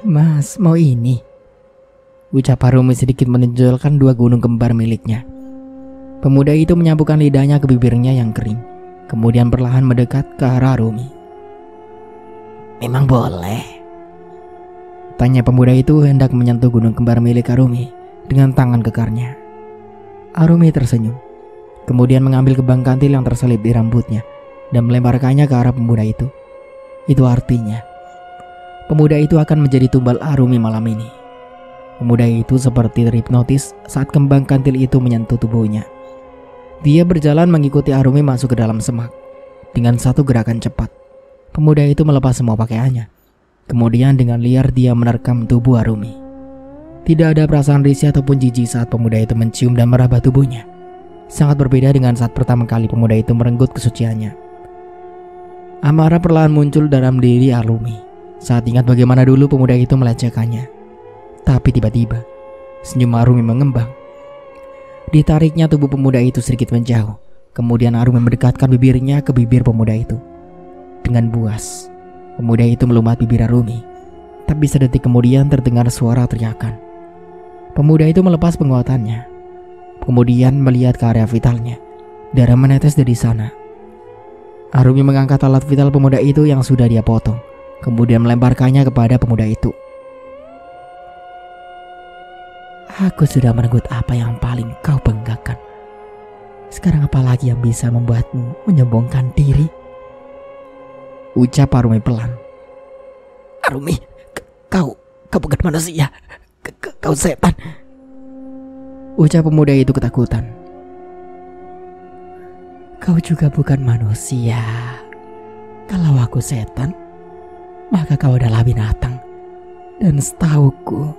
Mas, mau ini? Ucap Arumi sedikit menonjolkan dua gunung kembar miliknya. Pemuda itu menyambungkan lidahnya ke bibirnya yang kering, kemudian perlahan mendekat ke arah Arumi. Memang boleh? Tanya pemuda itu hendak menyentuh gunung kembar milik Arumi dengan tangan kekarnya. Arumi tersenyum, kemudian mengambil kembang kantil yang terselip di rambutnya dan melemparkannya ke arah pemuda itu. Itu artinya, pemuda itu akan menjadi tumbal Arumi malam ini. Pemuda itu seperti terhipnotis saat kembang kantil itu menyentuh tubuhnya. Dia berjalan mengikuti Arumi masuk ke dalam semak. Dengan satu gerakan cepat, pemuda itu melepas semua pakaiannya. Kemudian dengan liar dia menerkam tubuh Arumi. Tidak ada perasaan risih ataupun jijik saat pemuda itu mencium dan meraba tubuhnya. Sangat berbeda dengan saat pertama kali pemuda itu merenggut kesuciannya. Amarah perlahan muncul dalam diri Arumi saat ingat bagaimana dulu pemuda itu melecehkannya. Tapi tiba-tiba, senyum Arumi mengembang. Ditariknya tubuh pemuda itu sedikit menjauh. Kemudian Arumi mendekatkan bibirnya ke bibir pemuda itu. Dengan buas, pemuda itu melumat bibir Arumi. Tapi sedetik kemudian terdengar suara teriakan. Pemuda itu melepas penguatannya. Kemudian melihat ke area vitalnya. Darah menetes dari sana. Arumi mengangkat alat vital pemuda itu yang sudah dia potong. Kemudian melemparkannya kepada pemuda itu. Aku sudah merenggut apa yang paling kau banggakan. Sekarang apa lagi yang bisa membuatmu menyombongkan diri? Ucap Arumi pelan. Arumi, kau bukan manusia. Kau setan. Ucap pemuda itu ketakutan. Kau juga bukan manusia. Kalau aku setan, maka kau adalah binatang. Dan setahuku,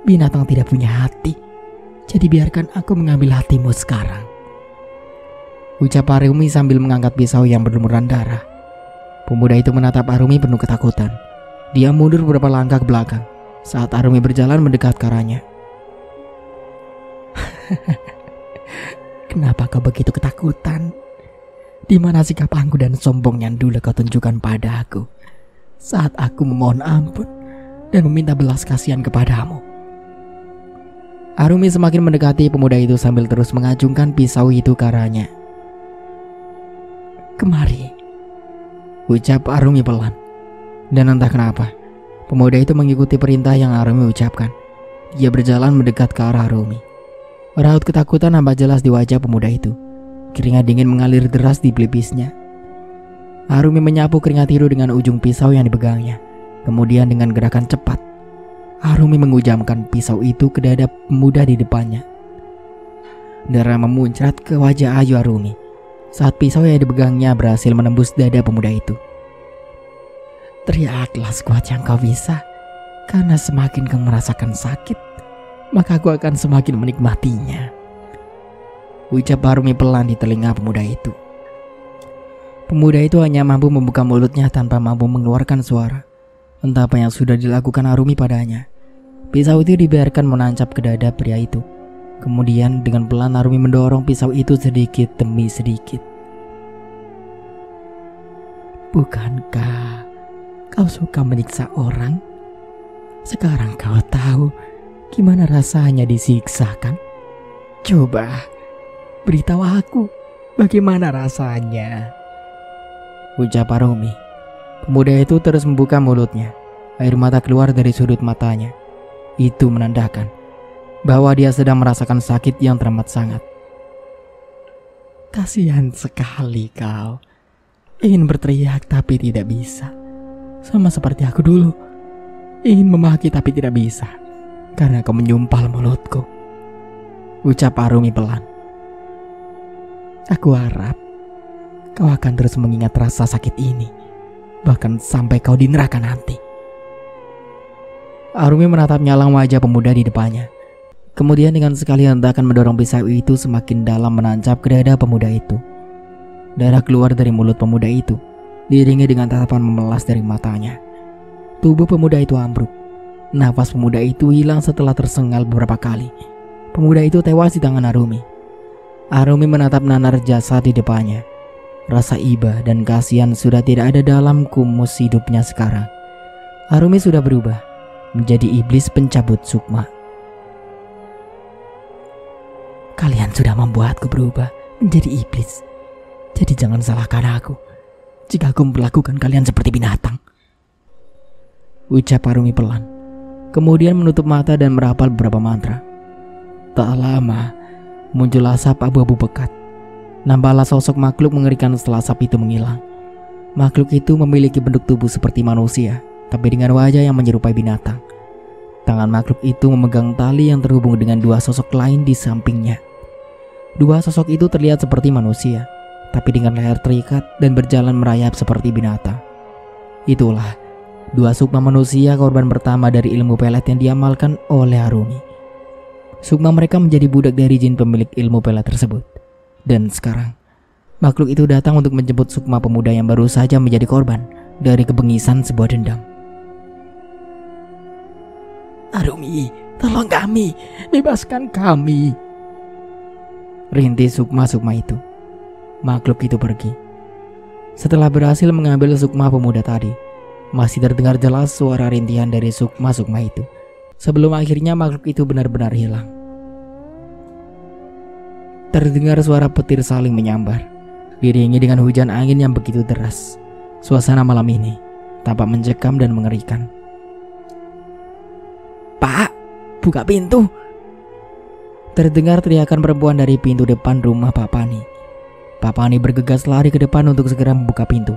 binatang tidak punya hati. Jadi biarkan aku mengambil hatimu sekarang. Ucap Arumi sambil mengangkat pisau yang berlumuran darah. Pemuda itu menatap Arumi penuh ketakutan. Dia mundur beberapa langkah ke belakang saat Arumi berjalan mendekat ke arahnya. Kenapa kau begitu ketakutan? Di mana sikap angkuh dan sombong yang dulu kau tunjukkan pada aku saat aku memohon ampun dan meminta belas kasihan kepadamu? Arumi semakin mendekati pemuda itu sambil terus mengacungkan pisau itu ke arahnya. Kemari, ucap Arumi pelan. Dan entah kenapa, pemuda itu mengikuti perintah yang Arumi ucapkan. Dia berjalan mendekat ke arah Arumi. Raut ketakutan nampak jelas di wajah pemuda itu. Keringat dingin mengalir deras di pelipisnya. Arumi menyapu keringat biru dengan ujung pisau yang dipegangnya. Kemudian dengan gerakan cepat, Arumi mengujamkan pisau itu ke dada pemuda di depannya. Darah memuncrat ke wajah ayu Arumi saat pisau yang dipegangnya berhasil menembus dada pemuda itu. Teriaklah sekuat yang kau bisa. Karena semakin kau merasakan sakit, maka aku akan semakin menikmatinya. Ucap Arumi pelan di telinga pemuda itu. Pemuda itu hanya mampu membuka mulutnya tanpa mampu mengeluarkan suara. Entah apa yang sudah dilakukan Arumi padanya. Pisau itu dibiarkan menancap ke dada pria itu. Kemudian dengan pelan Arumi mendorong pisau itu sedikit demi sedikit. Bukankah kau suka menyiksa orang? Sekarang kau tahu gimana rasanya disiksa, kan? Coba beritahu aku bagaimana rasanya, ucap Arumi. Pemuda itu terus membuka mulutnya. Air mata keluar dari sudut matanya. Itu menandakan bahwa dia sedang merasakan sakit yang teramat sangat. Kasihan sekali kau. Ingin berteriak tapi tidak bisa. Sama seperti aku dulu. Ingin memaki tapi tidak bisa. Karena kau menyumpal mulutku, ucap Arumi pelan. Aku harap kau akan terus mengingat rasa sakit ini, bahkan sampai kau di neraka nanti. Arumi menatap nyalang wajah pemuda di depannya. Kemudian dengan sekali hentakan mendorong pisau itu semakin dalam menancap ke dada pemuda itu. Darah keluar dari mulut pemuda itu, diiringi dengan tatapan memelas dari matanya. Tubuh pemuda itu ambruk. Nafas pemuda itu hilang setelah tersengal beberapa kali. Pemuda itu tewas di tangan Arumi. Arumi menatap nanar jasad di depannya. Rasa iba dan kasihan sudah tidak ada dalam kumus hidupnya sekarang. Arumi sudah berubah menjadi iblis pencabut sukma. Kalian sudah membuatku berubah menjadi iblis. Jadi jangan salahkan aku jika aku memperlakukan kalian seperti binatang, ucap Arumi pelan. Kemudian menutup mata dan merapal beberapa mantra. Tak lama muncul asap abu-abu pekat. Nampaklah sosok makhluk mengerikan setelah asap itu menghilang. Makhluk itu memiliki bentuk tubuh seperti manusia, tapi dengan wajah yang menyerupai binatang. Tangan makhluk itu memegang tali yang terhubung dengan dua sosok lain di sampingnya. Dua sosok itu terlihat seperti manusia, tapi dengan leher terikat dan berjalan merayap seperti binatang. Itulah dua sukma manusia korban pertama dari ilmu pelet yang diamalkan oleh Arumi. Sukma mereka menjadi budak dari jin pemilik ilmu pelet tersebut. Dan sekarang makhluk itu datang untuk menjemput sukma pemuda yang baru saja menjadi korban dari kebengisan sebuah dendam. Arumi, tolong kami, bebaskan kami, rintih sukma-sukma itu. Makhluk itu pergi. Setelah berhasil mengambil sukma pemuda tadi, masih terdengar jelas suara rintihan dari sukma-sukma itu. Sebelum akhirnya makhluk itu benar-benar hilang. Terdengar suara petir saling menyambar, diiringi dengan hujan angin yang begitu deras. Suasana malam ini tampak mencekam dan mengerikan. Pak, buka pintu! Terdengar teriakan perempuan dari pintu depan rumah Pak Pani. Pak Pani bergegas lari ke depan untuk segera membuka pintu.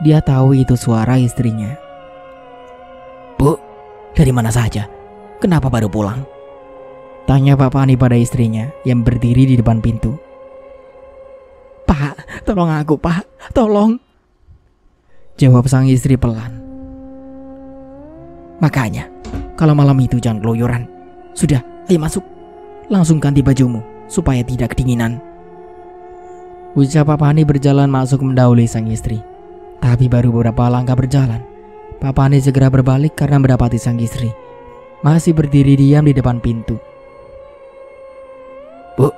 Dia tahu itu suara istrinya. Bu, dari mana saja? Kenapa baru pulang? Tanya Pak Pani pada istrinya yang berdiri di depan pintu. Pak, tolong aku, Pak, tolong, jawab sang istri pelan. Makanya, kalau malam itu jangan keluyuran. Sudah, ayo masuk. Langsung ganti bajumu supaya tidak kedinginan, ucap Pak Pani berjalan masuk mendahului sang istri. Tapi baru beberapa langkah berjalan, Pak Pani segera berbalik karena mendapati sang istri masih berdiri diam di depan pintu. Bu,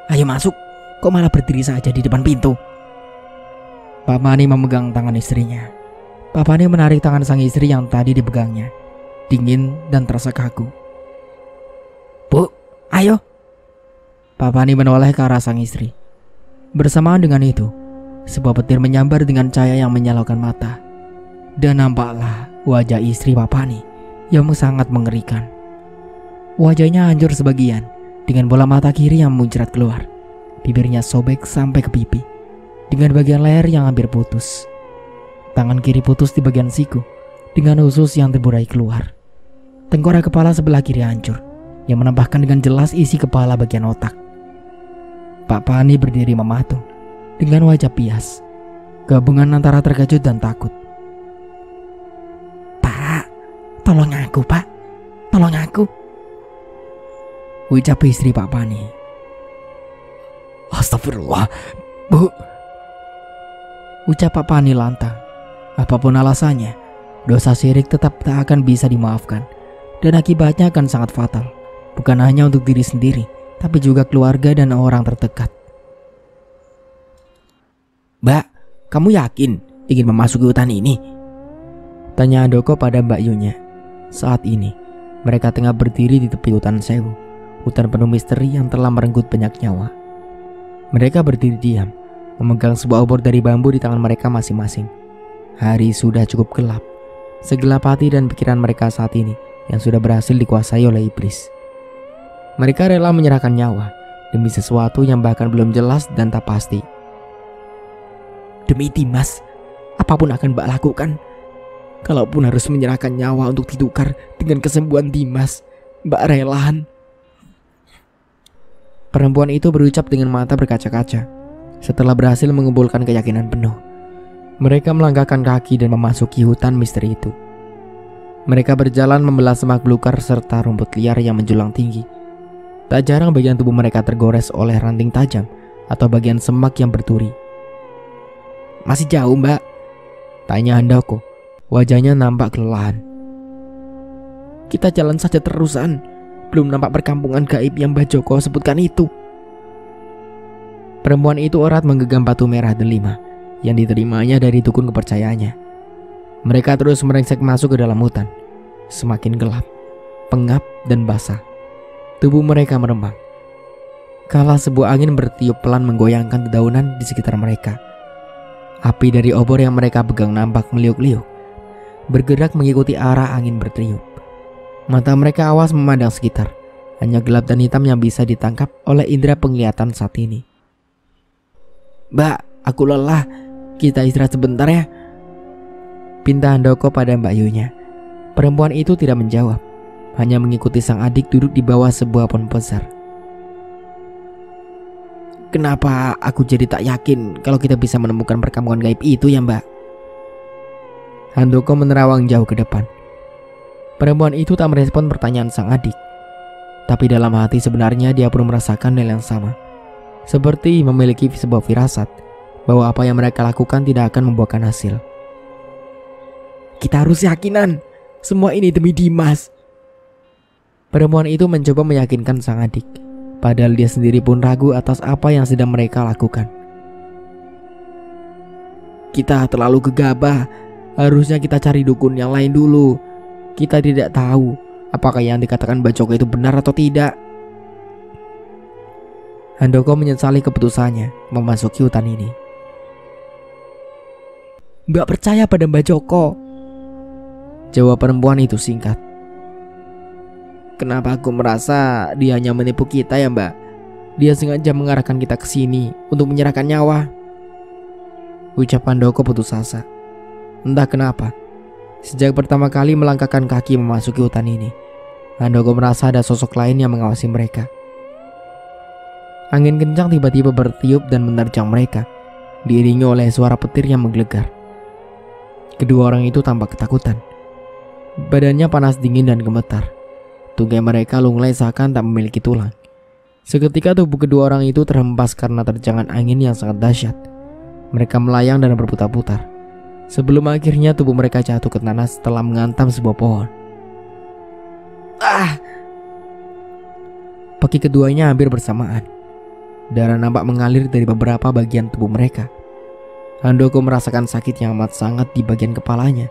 ayo masuk. Kok malah berdiri saja di depan pintu? Pak Pani memegang tangan istrinya. Pak Pani menarik tangan sang istri yang tadi dipegangnya. Dingin dan terasa kaku. Bu, ayo. Pak Pani menoleh ke arah sang istri. Bersamaan dengan itu, sebuah petir menyambar dengan cahaya yang menyilaukan mata. Dan nampaklah wajah istri Pak Pani yang sangat mengerikan. Wajahnya hancur sebagian dengan bola mata kiri yang muncrat keluar. Bibirnya sobek sampai ke pipi, dengan bagian leher yang hampir putus. Tangan kiri putus di bagian siku, dengan usus yang terburai keluar. Tengkorak kepala sebelah kiri hancur, yang menambahkan dengan jelas isi kepala bagian otak. Pak Pani berdiri mematung, dengan wajah pias, gabungan antara terkejut dan takut. Pak, tolong aku. aku, Pak. Tolong aku. Ucap istri Pak Pani. Astagfirullah, Bu. Ucap Pak Pani lantang. Apapun alasannya, dosa syirik tetap tak akan bisa dimaafkan. Dan akibatnya akan sangat fatal. Bukan hanya untuk diri sendiri, tapi juga keluarga dan orang terdekat. Mbak, kamu yakin ingin memasuki hutan ini? Tanya Handoko pada Mbak Yunya. Saat ini, mereka tengah berdiri di tepi hutan Sewu, hutan penuh misteri yang telah merenggut banyak nyawa. Mereka berdiri diam, memegang sebuah obor dari bambu di tangan mereka masing-masing. Hari sudah cukup gelap, segelap hati dan pikiran mereka saat ini yang sudah berhasil dikuasai oleh iblis. Mereka rela menyerahkan nyawa demi sesuatu yang bahkan belum jelas dan tak pasti. Demi Dimas, apapun akan Mbak lakukan. Kalaupun harus menyerahkan nyawa untuk ditukar dengan kesembuhan Dimas, Mbak relahan. Perempuan itu berucap dengan mata berkaca-kaca. Setelah berhasil mengumpulkan keyakinan penuh, mereka melangkahkan kaki dan memasuki hutan misteri itu. Mereka berjalan membelah semak belukar serta rumput liar yang menjulang tinggi. Tak jarang bagian tubuh mereka tergores oleh ranting tajam atau bagian semak yang berduri. Masih jauh, Mbak? Tanya Handoko. Wajahnya nampak kelelahan. Kita jalan saja terusan. Belum nampak perkampungan gaib yang Mbak Joko sebutkan itu. Perempuan itu erat menggenggam batu merah delima yang diterimanya dari dukun kepercayaannya. Mereka terus merengsek masuk ke dalam hutan. Semakin gelap, pengap dan basah. Tubuh mereka meremang. Kala sebuah angin bertiup pelan menggoyangkan dedaunan di sekitar mereka. Api dari obor yang mereka pegang nampak meliuk-liuk, bergerak mengikuti arah angin bertiup. Mata mereka awas memandang sekitar. Hanya gelap dan hitam yang bisa ditangkap oleh indera penglihatan saat ini. Mbak, aku lelah. Kita istirahat sebentar ya. Pinta Handoko pada Mbak Yunya. Perempuan itu tidak menjawab, hanya mengikuti sang adik duduk di bawah sebuah pohon besar. Kenapa aku jadi tak yakin kalau kita bisa menemukan perkampungan gaib itu ya, Mbak? Handoko menerawang jauh ke depan. Perempuan itu tak merespon pertanyaan sang adik. Tapi dalam hati sebenarnya dia pun merasakan hal yang sama. Seperti memiliki sebuah firasat bahwa apa yang mereka lakukan tidak akan membuahkan hasil. Kita harus yakinan. Semua ini demi Dimas. Perempuan itu mencoba meyakinkan sang adik. Padahal dia sendiri pun ragu atas apa yang sedang mereka lakukan. Kita terlalu gegabah. Harusnya kita cari dukun yang lain dulu. Kita tidak tahu apakah yang dikatakan Mbak Joko itu benar atau tidak. Handoko menyesali keputusannya memasuki hutan ini. Mbak percaya pada Mbak Joko? Jawab perempuan itu singkat. Kenapa aku merasa dia hanya menipu kita ya, Mbak? Dia sengaja mengarahkan kita ke sini untuk menyerahkan nyawa. Ucap Handoko putus asa. Entah kenapa, sejak pertama kali melangkahkan kaki memasuki hutan ini, Handoko merasa ada sosok lain yang mengawasi mereka. Angin kencang tiba-tiba bertiup dan menerjang mereka, diiringi oleh suara petir yang menggelegar. Kedua orang itu tampak ketakutan. Badannya panas dingin dan gemetar. Tunggai mereka lunglai seakan tak memiliki tulang. Seketika tubuh kedua orang itu terhempas karena terjangan angin yang sangat dahsyat. Mereka melayang dan berputar-putar, sebelum akhirnya tubuh mereka jatuh ke tanah setelah menghantam sebuah pohon. Kaki keduanya hampir bersamaan. Darah nampak mengalir dari beberapa bagian tubuh mereka. Handoko merasakan sakit yang amat sangat di bagian kepalanya.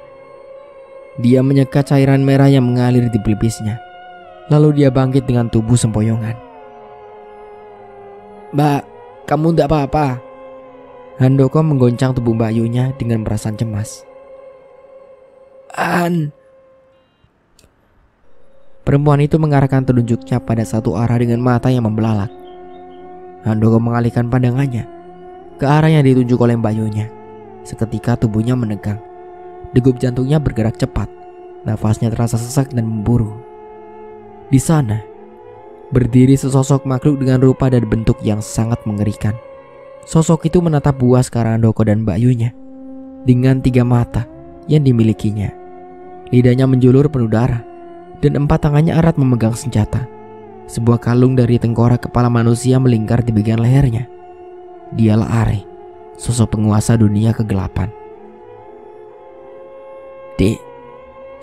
Dia menyeka cairan merah yang mengalir di pelipisnya. Lalu dia bangkit dengan tubuh sempoyongan. Mbak, kamu tidak apa-apa? Handoko menggoncang tubuh Mbak Yunya dengan perasaan cemas. Perempuan itu mengarahkan telunjuknya pada satu arah dengan mata yang membelalak. Handoko mengalihkan pandangannya ke arah yang ditunjuk oleh Mbak Yunya. Seketika tubuhnya menegang. Degup jantungnya bergerak cepat. Nafasnya terasa sesak dan memburu. Di sana berdiri sesosok makhluk dengan rupa dan bentuk yang sangat mengerikan. Sosok itu menatap buas ke arah Handoko dan Mbak Yunya dengan 3 mata yang dimilikinya. Lidahnya menjulur penuh darah dan 4 tangannya erat memegang senjata. Sebuah kalung dari tengkorak kepala manusia melingkar di bagian lehernya. Dialah Are, sosok penguasa dunia kegelapan. Dek,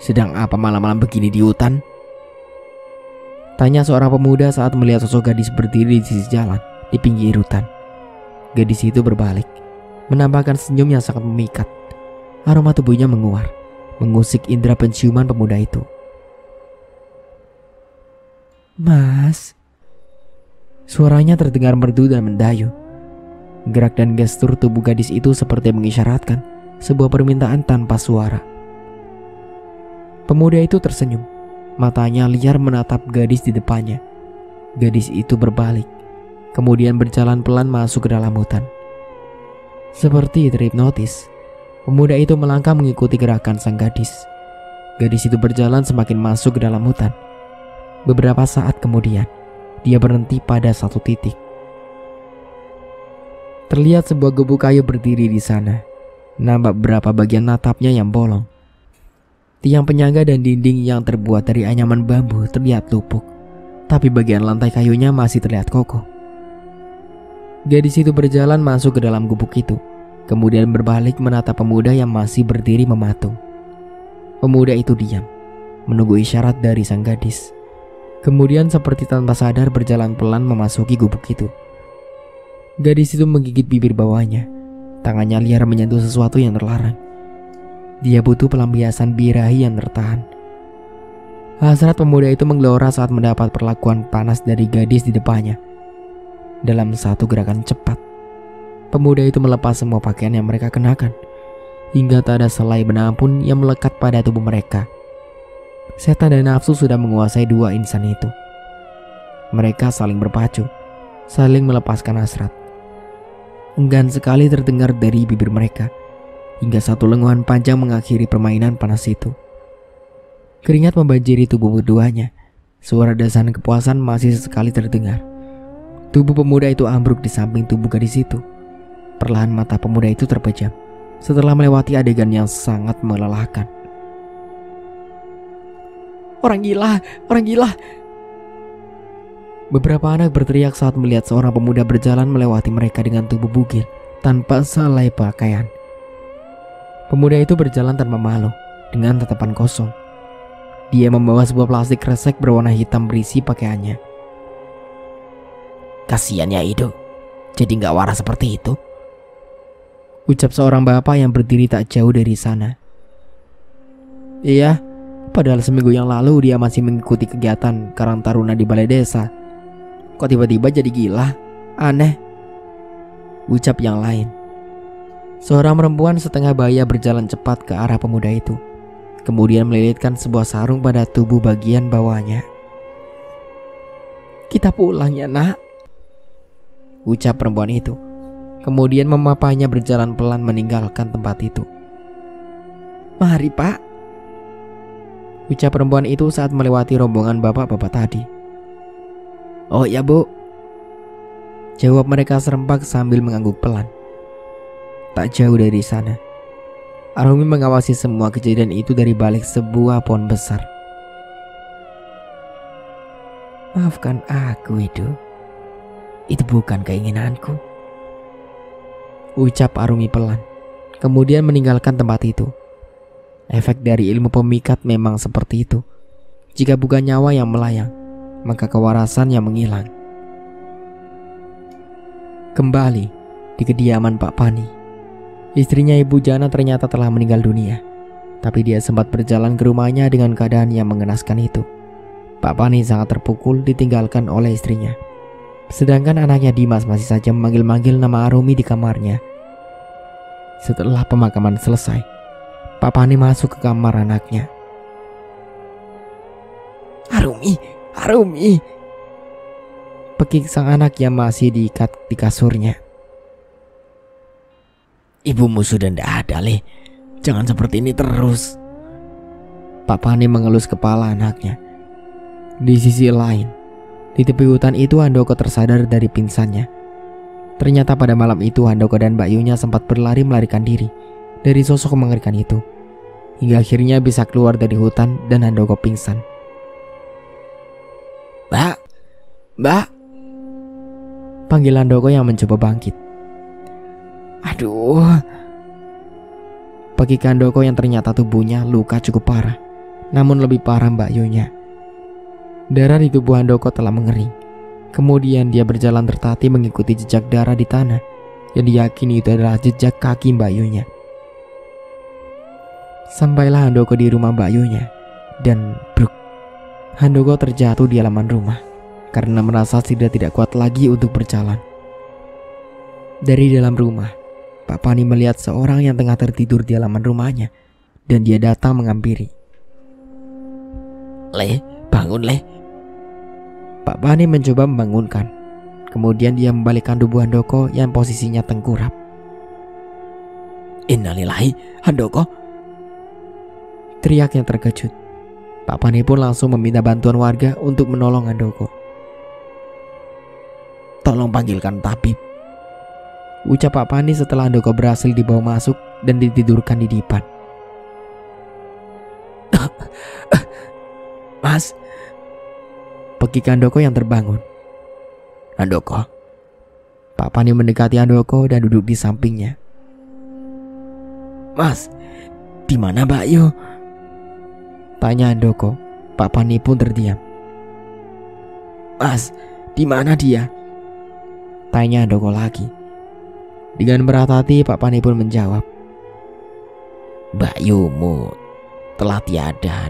sedang apa malam-malam begini di hutan? Tanya seorang pemuda saat melihat sosok gadis berdiri di sisi jalan di pinggir hutan. Gadis itu berbalik, menampakkan senyum yang sangat memikat. Aroma tubuhnya menguar, mengusik indera penciuman pemuda itu. Mas, suaranya terdengar merdu dan mendayu. Gerak dan gestur tubuh gadis itu seperti mengisyaratkan sebuah permintaan tanpa suara. Pemuda itu tersenyum, matanya liar menatap gadis di depannya. Gadis itu berbalik, kemudian berjalan pelan masuk ke dalam hutan. Seperti terhipnotis, pemuda itu melangkah mengikuti gerakan sang gadis. Gadis itu berjalan semakin masuk ke dalam hutan. Beberapa saat kemudian, dia berhenti pada satu titik. Terlihat sebuah gubuk kayu berdiri di sana. Nampak beberapa bagian atapnya yang bolong. Tiang penyangga dan dinding yang terbuat dari anyaman bambu terlihat lumpuh, tapi bagian lantai kayunya masih terlihat kokoh. Gadis itu berjalan masuk ke dalam gubuk itu, kemudian berbalik menatap pemuda yang masih berdiri mematung. Pemuda itu diam, menunggu isyarat dari sang gadis. Kemudian seperti tanpa sadar berjalan pelan memasuki gubuk itu. Gadis itu menggigit bibir bawahnya. Tangannya liar menyentuh sesuatu yang terlarang. Dia butuh pelampiasan birahi yang tertahan. Hasrat pemuda itu menggelora saat mendapat perlakuan panas dari gadis di depannya. Dalam satu gerakan cepat, pemuda itu melepas semua pakaian yang mereka kenakan, hingga tak ada selai benang pun yang melekat pada tubuh mereka. Setan dan nafsu sudah menguasai dua insan itu. Mereka saling berpacu, saling melepaskan hasrat. Enggan sekali terdengar dari bibir mereka, hingga satu lenguhan panjang mengakhiri permainan panas itu. Keringat membanjiri tubuh keduanya. Suara desahan kepuasan masih sesekali terdengar. Tubuh pemuda itu ambruk di samping tubuh gadis itu. Perlahan mata pemuda itu terpejam setelah melewati adegan yang sangat melelahkan. Orang gila, orang gila. Beberapa anak berteriak saat melihat seorang pemuda berjalan melewati mereka dengan tubuh bugil tanpa selai pakaian. Pemuda itu berjalan tanpa malu, dengan tatapan kosong. Dia membawa sebuah plastik kresek berwarna hitam berisi pakaiannya. Kasihan ya Ido, jadi gak waras seperti itu, ucap seorang bapak yang berdiri tak jauh dari sana. Iya, padahal seminggu yang lalu dia masih mengikuti kegiatan Karang Taruna di balai desa. Kok tiba-tiba jadi gila? Aneh, ucap yang lain. Seorang perempuan setengah baya berjalan cepat ke arah pemuda itu, kemudian melilitkan sebuah sarung pada tubuh bagian bawahnya. Kita pulang ya nak, ucap perempuan itu. Kemudian memapanya berjalan pelan meninggalkan tempat itu. Mari pak, ucap perempuan itu saat melewati rombongan bapak-bapak tadi. Oh ya bu, jawab mereka serempak sambil mengangguk pelan. Tak jauh dari sana, Arumi mengawasi semua kejadian itu dari balik sebuah pohon besar. Maafkan aku itu bukan keinginanku, ucap Arumi pelan, kemudian meninggalkan tempat itu. Efek dari ilmu pemikat memang seperti itu. Jika bukan nyawa yang melayang, maka kewarasan yang menghilang. Kembali di kediaman Pak Pani, istrinya Ibu Jana ternyata telah meninggal dunia. Tapi dia sempat berjalan ke rumahnya dengan keadaan yang mengenaskan itu. Pak Pani sangat terpukul ditinggalkan oleh istrinya. Sedangkan anaknya Dimas masih saja memanggil-manggil nama Arumi di kamarnya. Setelah pemakaman selesai, Pak Pani masuk ke kamar anaknya. Arumi, pekik sang anak yang masih diikat di kasurnya. Ibumu sudah tidak ada, Le. Jangan seperti ini terus. Pak Pani mengelus kepala anaknya. Di sisi lain, di tepi hutan itu Handoko tersadar dari pingsannya. Ternyata pada malam itu Handoko dan Mbak Yunya sempat berlari melarikan diri dari sosok mengerikan itu, hingga akhirnya bisa keluar dari hutan dan Handoko pingsan. Mbak. Panggilan Handoko yang mencoba bangkit. Aduh. Bagi Handoko yang ternyata tubuhnya luka cukup parah. Namun lebih parah Mbak Yunya. Darah di tubuh Handoko telah mengering. Kemudian dia berjalan tertatih mengikuti jejak darah di tanah yang diyakini itu adalah jejak kaki Mbak Yunya. Sampailah Handoko di rumah Mbak Yunya. Dan bruk, Handoko terjatuh di halaman rumah karena merasa sudah tidak kuat lagi untuk berjalan. Dari dalam rumah, Pak Pani melihat seorang yang tengah tertidur di halaman rumahnya dan dia datang menghampiri. Le, bangun Le. Pak Pani mencoba membangunkan. Kemudian dia membalikkan tubuh Handoko yang posisinya tengkurap. Innalillahi, Handoko. Teriaknya terkejut. Pak Pani pun langsung meminta bantuan warga untuk menolong Handoko. Tolong panggilkan tabib, ucap Pak Pani setelah Handoko berhasil dibawa masuk dan ditidurkan di dipan. Mas. Pekik Handoko yang terbangun. Handoko. Pak Pani mendekati Handoko dan duduk di sampingnya. Mas, di mana Mbak Yu? Tanya Handoko. Pak Pani pun terdiam. Mas, di mana dia? Tanya Handoko lagi. Dengan berat hati Pak Pani pun menjawab. Mbak Yumu telah tiada.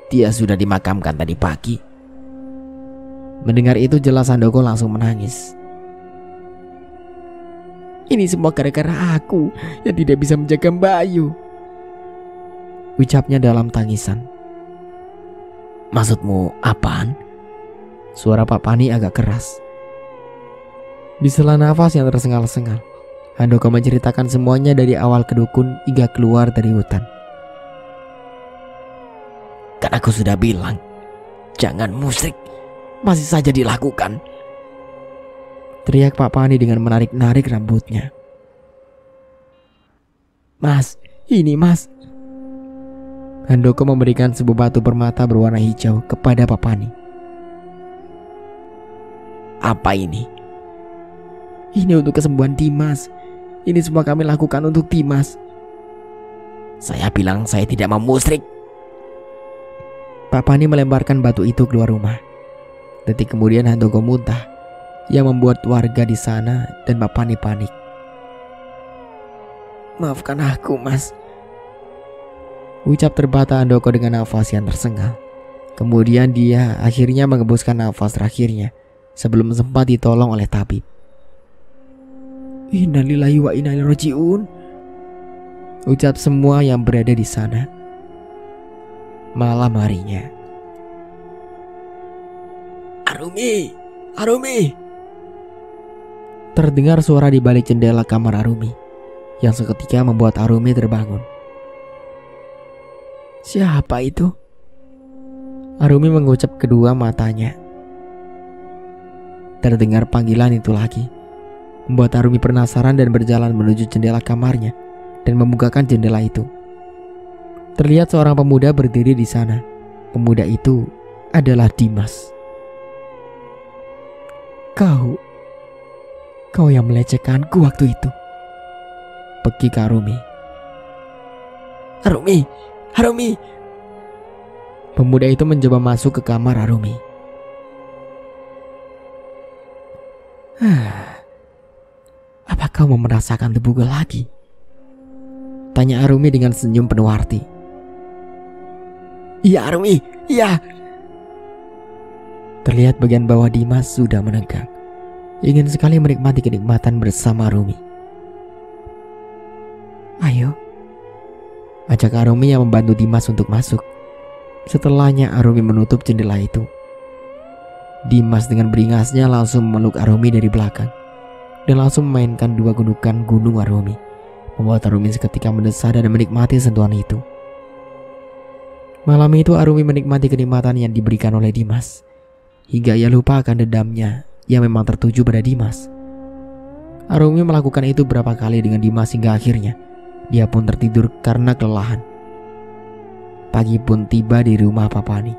Dia sudah dimakamkan tadi pagi. Mendengar itu jelas Handoko langsung menangis. Ini semua gara-gara aku yang tidak bisa menjaga Mbak Yu, ucapnya dalam tangisan. Maksudmu apaan? Suara Pak Pani agak keras. Di sela nafas yang tersengal-sengal, Handoko menceritakan semuanya dari awal ke dukun hingga keluar dari hutan. Kan aku sudah bilang, jangan musyrik, masih saja dilakukan. Teriak Pak Pani dengan menarik-narik rambutnya. Mas, ini Mas. Handoko memberikan sebuah batu permata berwarna hijau kepada Pak Pani. Apa ini? Ini untuk kesembuhan Dimas. Ini semua kami lakukan untuk Dimas. Saya bilang saya tidak mau musyrik. Pak Pani melemparkan batu itu keluar rumah. Detik kemudian Handoko muntah, yang membuat warga di sana dan Pak Pani panik. Maafkan aku, Mas, ucap terbata Handoko dengan nafas yang tersengal. Kemudian dia akhirnya menghembuskan nafas terakhirnya sebelum sempat ditolong oleh tabib. Innalillahi wa inna ilaihi raji'un, ucap semua yang berada di sana. Malam harinya. Arumi, Arumi. Terdengar suara di balik jendela kamar Arumi, yang seketika membuat Arumi terbangun. Siapa itu? Arumi mengucap kedua matanya. Terdengar panggilan itu lagi, membuat Arumi penasaran dan berjalan menuju jendela kamarnya dan membukakan jendela itu. Terlihat seorang pemuda berdiri di sana. Pemuda itu adalah Dimas. Kau yang melecehkanku waktu itu, pekik Arumi. Arumi, Arumi. Pemuda itu mencoba masuk ke kamar Arumi. Apa kau mau merasakan tubuhku lagi? Tanya Arumi dengan senyum penuh arti. Iya Arumi, iya. Terlihat bagian bawah Dimas sudah menegak. Ingin sekali menikmati kenikmatan bersama Arumi. Ayo, ajak Arumi yang membantu Dimas untuk masuk. Setelahnya Arumi menutup jendela itu. Dimas dengan beringasnya langsung memeluk Arumi dari belakang dan langsung memainkan dua gundukan gunung Arumi, membuat Arumi seketika mendesah dan menikmati sentuhan itu. Malam itu Arumi menikmati kenikmatan yang diberikan oleh Dimas, hingga ia lupa akan dendamnya yang memang tertuju pada Dimas. Arumi melakukan itu berapa kali dengan Dimas hingga akhirnya dia pun tertidur karena kelelahan. Pagi pun tiba di rumah Pak Pani.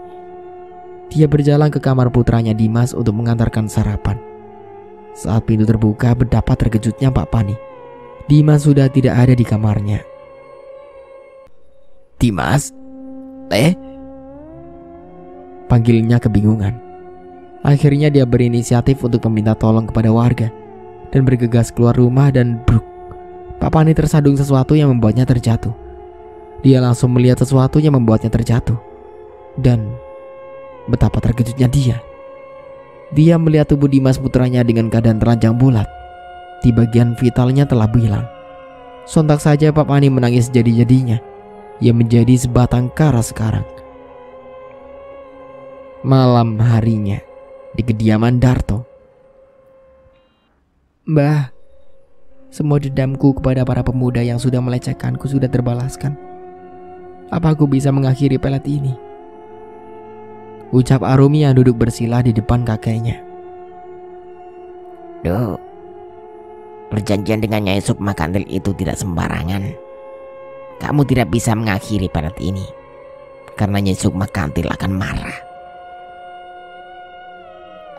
Dia berjalan ke kamar putranya Dimas untuk mengantarkan sarapan. Saat pintu terbuka, betapa terkejutnya Pak Pani. Dimas sudah tidak ada di kamarnya. Dimas? Panggilnya kebingungan. Akhirnya dia berinisiatif untuk meminta tolong kepada warga dan bergegas keluar rumah dan bruk. Pak Pani tersadung sesuatu yang membuatnya terjatuh. Dia langsung melihat sesuatu yang membuatnya terjatuh. Dan betapa terkejutnya dia. Dia melihat tubuh Dimas putranya dengan keadaan telanjang bulat. Di bagian vitalnya telah hilang. Sontak saja Pak Pani menangis jadi-jadinya. Ia menjadi sebatang kara sekarang. Malam harinya di kediaman Darto. Mbah, semua dendamku kepada para pemuda yang sudah melecehkanku sudah terbalaskan. Apa aku bisa mengakhiri pelet ini? Ucap Arumi yang duduk bersila di depan kakeknya. Duh, perjanjian dengan Nyai Sukma Kantil itu tidak sembarangan. Kamu tidak bisa mengakhiri pelet ini, karena Nyai Sukma Kantil akan marah.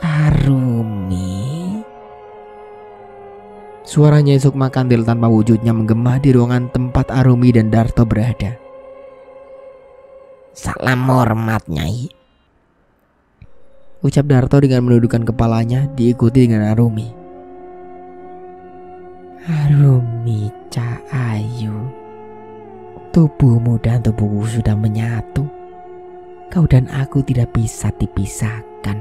Arumi. Suara Nyai Sukma Kantil tanpa wujudnya menggema di ruangan tempat Arumi dan Darto berada. Salam hormat, Nyai. Ucap Darto dengan menundukkan kepalanya, diikuti dengan Arumi. Arumi Cahayu, tubuhmu dan tubuhku sudah menyatu. Kau dan aku tidak bisa dipisahkan.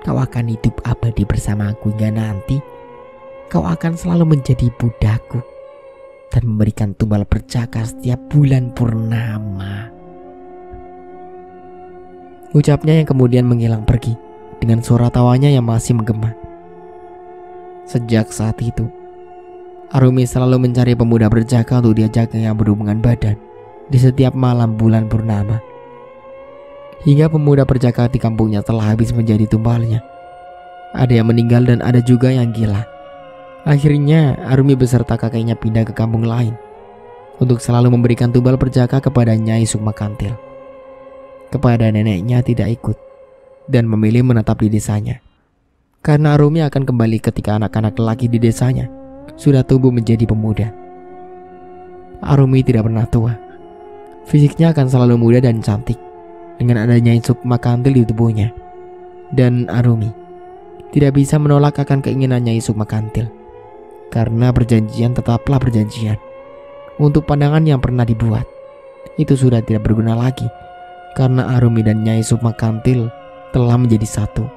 Kau akan hidup abadi bersamaku hingga nanti. Kau akan selalu menjadi budakku dan memberikan tumbal berjaka setiap bulan purnama. Ucapnya yang kemudian menghilang pergi dengan suara tawanya yang masih menggema. Sejak saat itu, Arumi selalu mencari pemuda berjaka untuk diajaknya berhubungan badan di setiap malam bulan purnama. Hingga pemuda berjaka di kampungnya telah habis menjadi tumbalnya. Ada yang meninggal dan ada juga yang gila. Akhirnya Arumi beserta kakeknya pindah ke kampung lain untuk selalu memberikan tumbal berjaka kepada Nyai Sukma Kantil. Kepada neneknya tidak ikut dan memilih menetap di desanya. Karena Arumi akan kembali ketika anak-anak lelaki di desanya sudah tumbuh menjadi pemuda. Arumi tidak pernah tua. Fisiknya akan selalu muda dan cantik dengan adanya Sukma Kantil di tubuhnya. Dan Arumi tidak bisa menolak akan keinginan Nyai Sukma Kantil. Karena perjanjian tetaplah perjanjian. Untuk pandangan yang pernah dibuat, itu sudah tidak berguna lagi. Karena Arumi dan Nyai Sukma Kantil telah menjadi satu.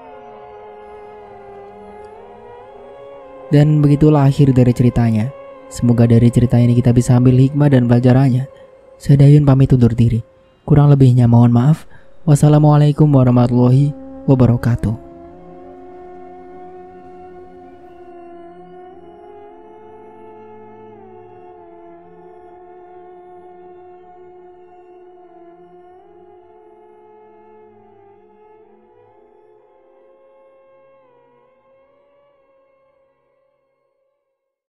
Dan begitulah akhir dari ceritanya. Semoga dari cerita ini kita bisa ambil hikmah dan pelajarannya. Saya Dayun pamit undur diri. Kurang lebihnya mohon maaf. Wassalamualaikum warahmatullahi wabarakatuh.